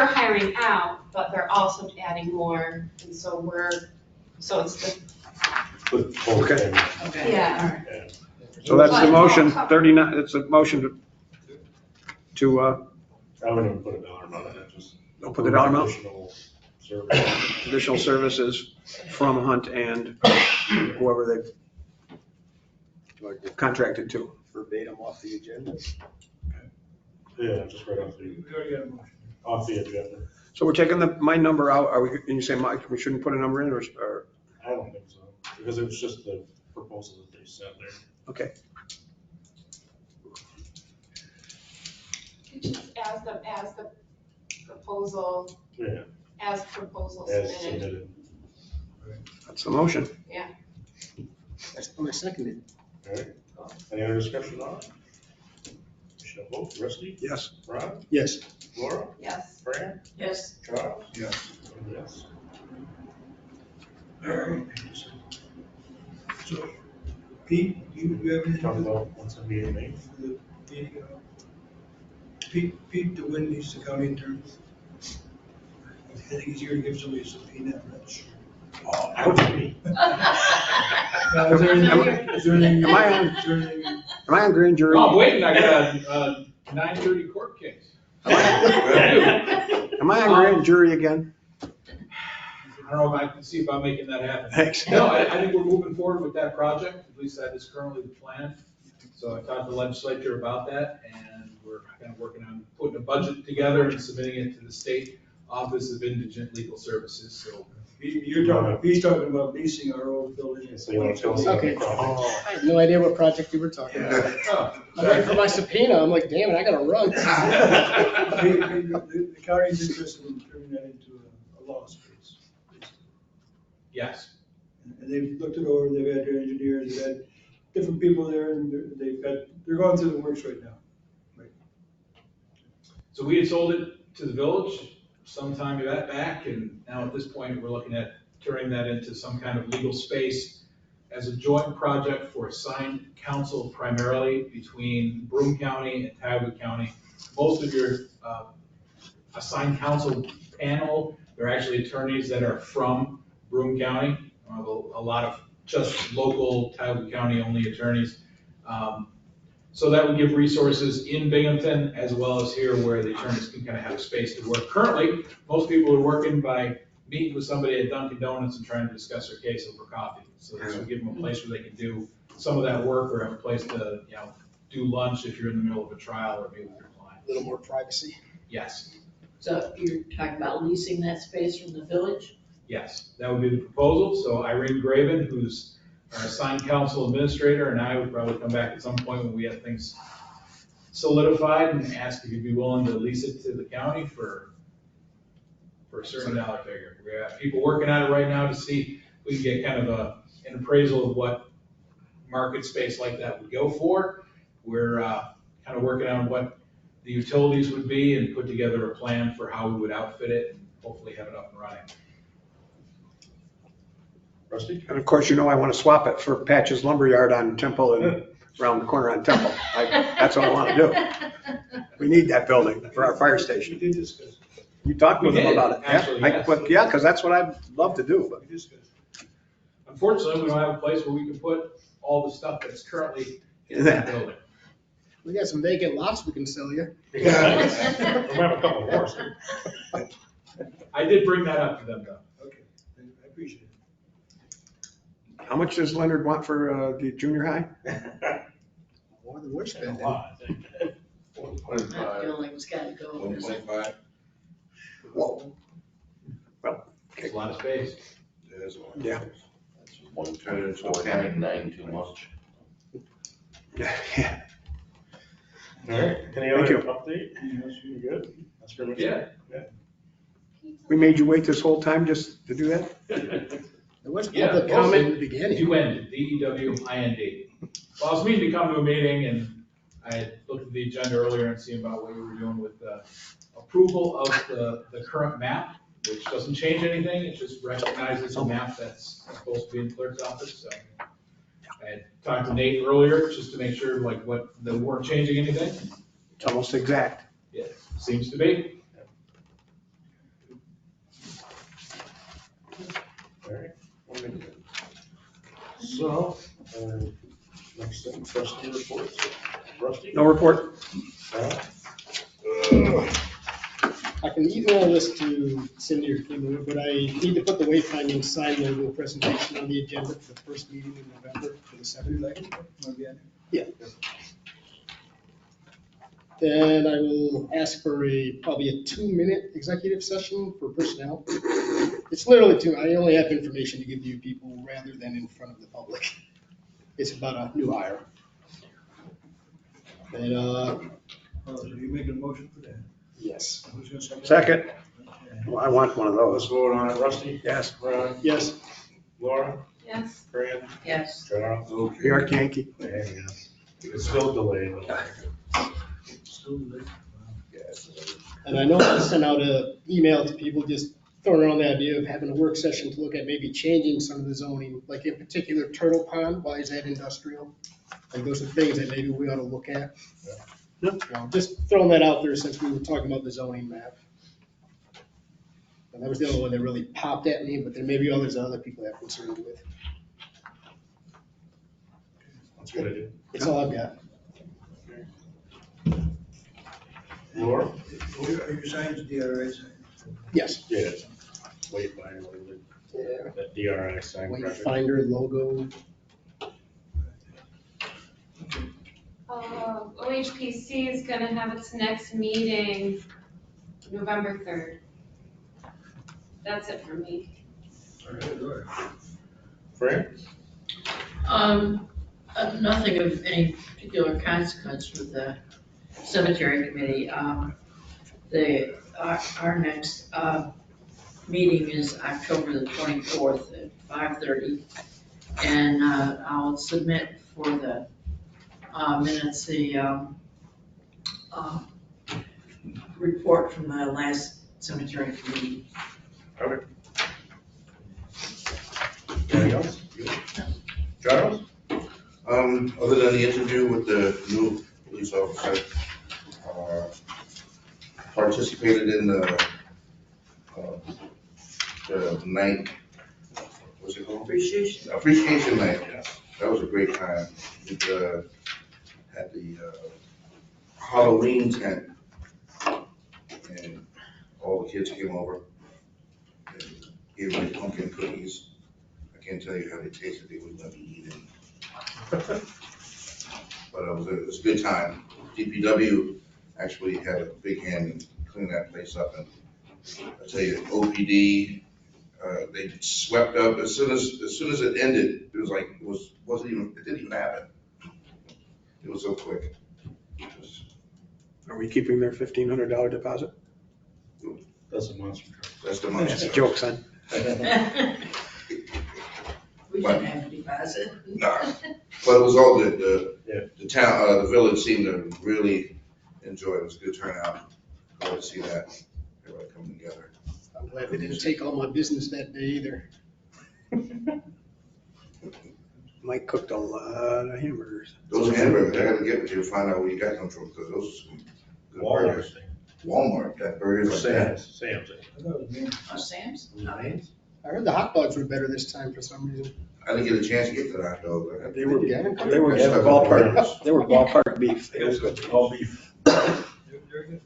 hiring out, but they're also adding more, and so so it's the, With both Okay. things. Okay. Yeah. Yeah. So that's the But- motion, 39, it's a motion to, I wouldn't even put a dollar amount on it, just. don't put the dollar amount, Additional service. additional services from Hunt and whoever they've contracted to. Verbatim off the agenda. Yeah, just right off We already got a motion. the agenda. So we're taking my number out, are we, and you say, Mike, we shouldn't put a number in, or, I don't think so, because it was just the proposal that they sent there. okay. just as the proposal, Yeah, as proposal as submitted. submitted. That's the motion. That's what I seconded. All right, any other discussion on it? Shall vote, Rusty, Yes. Ron, Yes. Laura, Yes. Fran, Yes. Charles? Yes. Yes. All right. So, Pete, you have anything? Talk about 178 Main. for the meeting? Pete DeWitt, the county attorney. I think he's here to give somebody a subpoena, I'm not sure. Oh, that would be. Is there anything? Is there anything? Am I on- is there anything- Am I on grand jury? Oh, I'm waiting, I got a 9:30 court case. Am I on grand jury again? I don't know if I can see about making that happen. Thanks. No, I think we're moving forward with that project, at least that is currently the plan. So I talked to the legislature about that, and we're kind of working on putting a budget together and submitting it to the State Office of Indigent Legal Services, so. He's talking about leasing our old building. So you want to tell us? Okay. about I had no idea what project you were talking about. Oh, I'm waiting for my subpoena. I'm like, damn it, I gotta run. The county's interested in turning that into a law space. yes. And they've looked it over, they've had their engineers, they've had different people there, and they're going through the works right now. So we had sold it to the village sometime back, and now at this point, we're looking at turning that into some kind of legal space as a joint project for assigned counsel primarily between Broome County and Tioga County. Most of your assigned counsel panel, they're actually attorneys that are from Broome County, a lot of just local Tioga County only attorneys. So that would give resources in Binghamton as well as here where the attorneys can kind of have a space to work. Currently, most people are working by meeting with somebody at Dunkin' Donuts and trying to discuss their case over coffee. So this would give them a place where they can do some of that work or have a place to, do lunch if you're in the middle of a trial or meet with your client. A little more privacy. Yes, So you're talking about leasing that space from the village? yes, that would be the proposal. So Irene Graven, who's our assigned counsel administrator, and I would probably come back at some point when we have things solidified and ask if you'd be willing to lease it to the county for a certain dollar figure. We have people working on it right now to see if we can get kind of an appraisal of what market space like that would go for. We're kind of working on what the utilities would be and put together a plan for how we would outfit it and hopefully have it up and running. Rusty? And of course, I want to swap it for Patch's Lumberyard on Temple and around the corner on Temple. That's what I want to do. We need that building for our fire station. We did discuss. You talked with We them did, about it? actually, Yeah, yes. yeah, because that's what I'd love to do. We discussed. Unfortunately, we don't have a place where we can put all the stuff that's currently in that building. We got some vacant lots we can sell you. We have a couple more. I did bring that up to them though. Okay, I appreciate it. How much does Leonard want for the junior high? More than we're spending. That building's gotta go. 1.5. Whoa. Well, It's a lot of space. There's one. yeah. One turn into a panic, 9 too much. Yeah. All right, any Thank other you. update? You good? That's pretty much Yeah. it. We made you wait this whole time just to do that? There was Yeah, public well, comment in the beginning. DUIND, D-E-W-I-N-D. Well, I was meaning to come to a meeting and I had looked at the agenda earlier and seen about what you were doing with the approval of the current map, which doesn't change anything, it just recognizes a map that's supposed to be in the clerk's office, so. I had talked to Nate earlier, just to make sure like that we weren't changing anything. It's almost exact. Yeah, seems to be. All right. So, next thing, trustee reports. Rusty? No report? I can email this to Cindy or Kim, but I need to put the wayfinding sign logo presentation on the agenda for the first meeting in November for the 7th. Yeah. Then I will ask for probably a 2-minute executive session for personnel. It's literally 2, I only have information to give you people rather than in front of the public. It's about a new hire. And, So you making a motion for that? yes. Who's gonna second? Second. Okay. Well, I want one of Let's those. vote on it. Rusty? Yes. Ron? Yes. Laura? Yes. Fran? Yes. Charles? New York Yankee. Yeah. It's still delayed. Still late. And I know I sent out an email to people just throwing around the idea of having a work session to look at maybe changing some of the zoning, like in particular Turtle Pond, why is that industrial? Like those are things that maybe we ought to look at. Just throwing that out there since we were talking about the zoning map. And that was the only one that really popped at me, but there may be others that other people have concerns with. That's a good idea. It's all I've got. Laura? Are your signs DRIs? Yes. Yeah. Wayfinder, Yeah. that DRI sign project. Wayfinder logo. OHPC is gonna have its next meeting November 3rd. That's it for me. All right. Fran? Nothing of any particular consequence with the cemetery committee. Our next, meeting is October the 24th at 5:30. And, I'll submit for the, minutes, the, report from the last cemetery committee. Okay. Anything else? Charles? Other than the interview with the new police officer, participated in the night, what's it called? Appreciation night, yes. That was a great time. We had the Halloween tent, and all the kids came over and gave me pumpkin cookies. I can't tell you how they tasted, they wouldn't let me eat it. But it was a good time. DPW actually had a big hand in cleaning that place up, and I tell you, OPD, they swept up as soon as it ended. It was like it didn't even happen. It was so quick. Are we keeping their $1,500 deposit? That's a monster truck. That's the That's monster. a joke, son. We can have a Has it? No, but it was all good. Yeah. The town, the village seemed to really enjoy it. It was a good turnout. Glad to see that, everybody coming together. I'm glad they didn't take all my business that day either. Mike cooked a lot of hamburgers. Those hamburgers, I gotta get with you to find out where you got them from, because those are some good burgers. Walmart. Walmart, got burgers like that. Sam's. Oh, Sam's? Nice. I heard the hot dogs were better this time for some reason. I didn't get a chance to get to the hot dog. but They were, Yeah. they were ballpark, they were ballpark beef. It was good. All beef. They're good.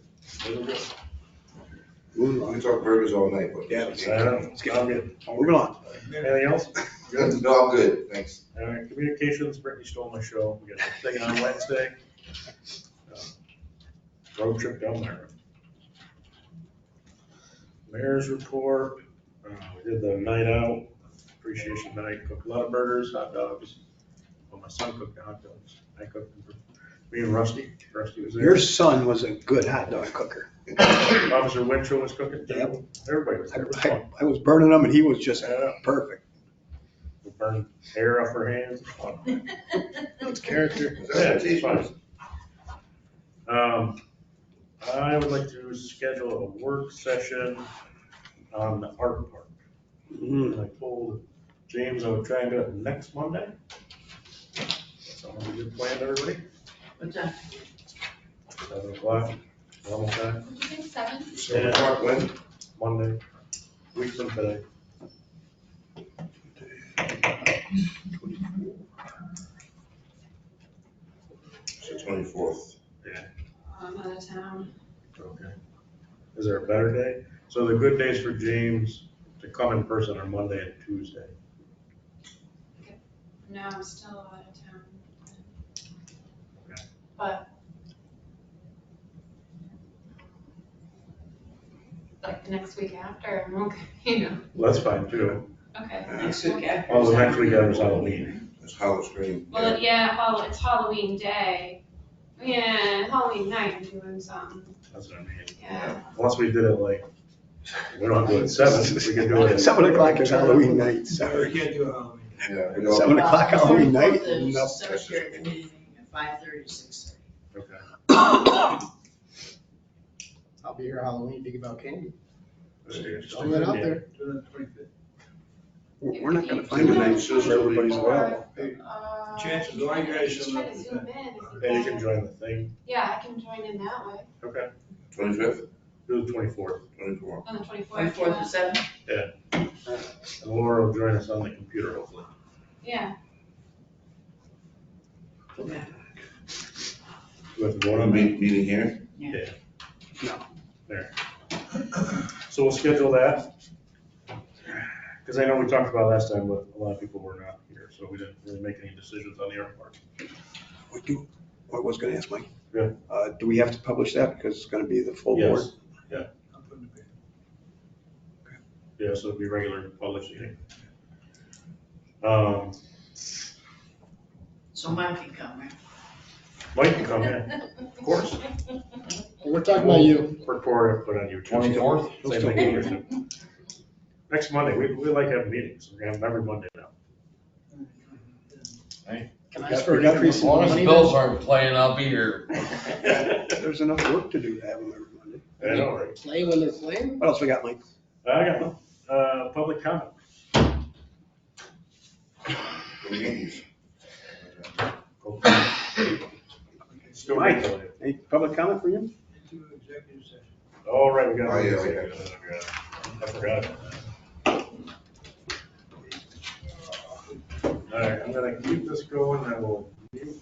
We can talk burgers all night, but. Yeah, I don't know. Let's get on it. Moving on. Anything else? Good. No, I'm good, thanks. All right, communications, Brittany stole my show. We got the thing on Wednesday. Road trip down there. Mayor's report, we did the night out, appreciation night, cooked a lot of burgers, hot dogs. Well, my son cooked the hot dogs. I cooked them for me and Rusty. Rusty was there. Your son was a good hot dog cooker. Officer Winchell was cooking too. Yep. Everybody was there. It was fun. I was burning them and he was just Yeah. perfect. We burned hair off her hands. It was fun. It's character. Yeah, it's fun. I would like to schedule a work session on the art park. And I told James I would try and do it next Monday. Sounds like a good plan to everybody. What time? 7 o'clock, normal time. Did you say 7? 7 o'clock when? Monday, week from today. So 24th. Yeah. I'm out of town. Okay. Is there a better day? So the good days for James to come in person are Monday and Tuesday. No, I'm still out of town. Okay. But like the next week after, I'm okay, you know, Well, that's fine too. okay. Next week after. Oh, the next week after is Halloween. It's Halloween. Well, yeah, it's Halloween day. Yeah, Halloween night I'm doing something, That's what I mean. yeah. Once we did it like, we don't have to do it at 7, we can do it at. 7 o'clock is Halloween night, Sorry, sorry. can't do it Halloween. Yeah. we all- 7 o'clock Halloween night? The No. cemetery committee meeting at 5:30 to 6:30. Okay. I'll be here Halloween, think about candy. Just Throw that out there. Do it on the 25th. We're not gonna find a night where everybody's available. Chances are you guys Just should try look to at zoom that. in if you And you can. can join the thing. Yeah, I can join in that way, Okay. 25th, Do the 24th. 24th. on the 24th. 24th to 7? And Laura will join us on the computer hopefully. Yeah, Okay. Do we have to vote One on that? meeting here? Yeah. No. There. So we'll schedule that. Because I know we talked about last time, but a lot of people were not here, so we didn't really make any decisions on the art park. I was gonna ask Mike. Yeah. Do we have to publish that because it's gonna be the full board? Yes, yeah. Yeah, so it'll be regular publishing. So Mike can come, right? Mike can come in, of course. We're talking about you. Report, put on YouTube. 24th? Same thing here. Next Monday, we like having meetings, we're gonna have them every Monday now. Can I ask for an increase As in long as the money? bills aren't playing, I'll be here. There's enough work to do to have them every Monday. I know, right? Play when they're playing? What else we got, Mike? I got one, public comment. Still Mike, regulated. any public comment for you? Into executive session. All right, we got. Oh, yeah, I forgot. All right, I'm gonna keep this going, I will mute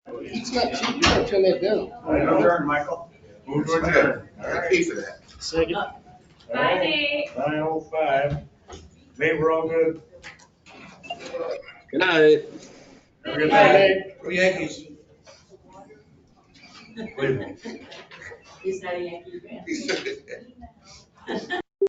It's not cheap, you gotta turn that down. Adjourn, Michael. Move to adjourn. I pay for that. Second. Bye, Nate. 9:05. Nate, we're all good. Good night. Have a good Bye, night. Nate. Go Yankees. He's not a Yankee fan.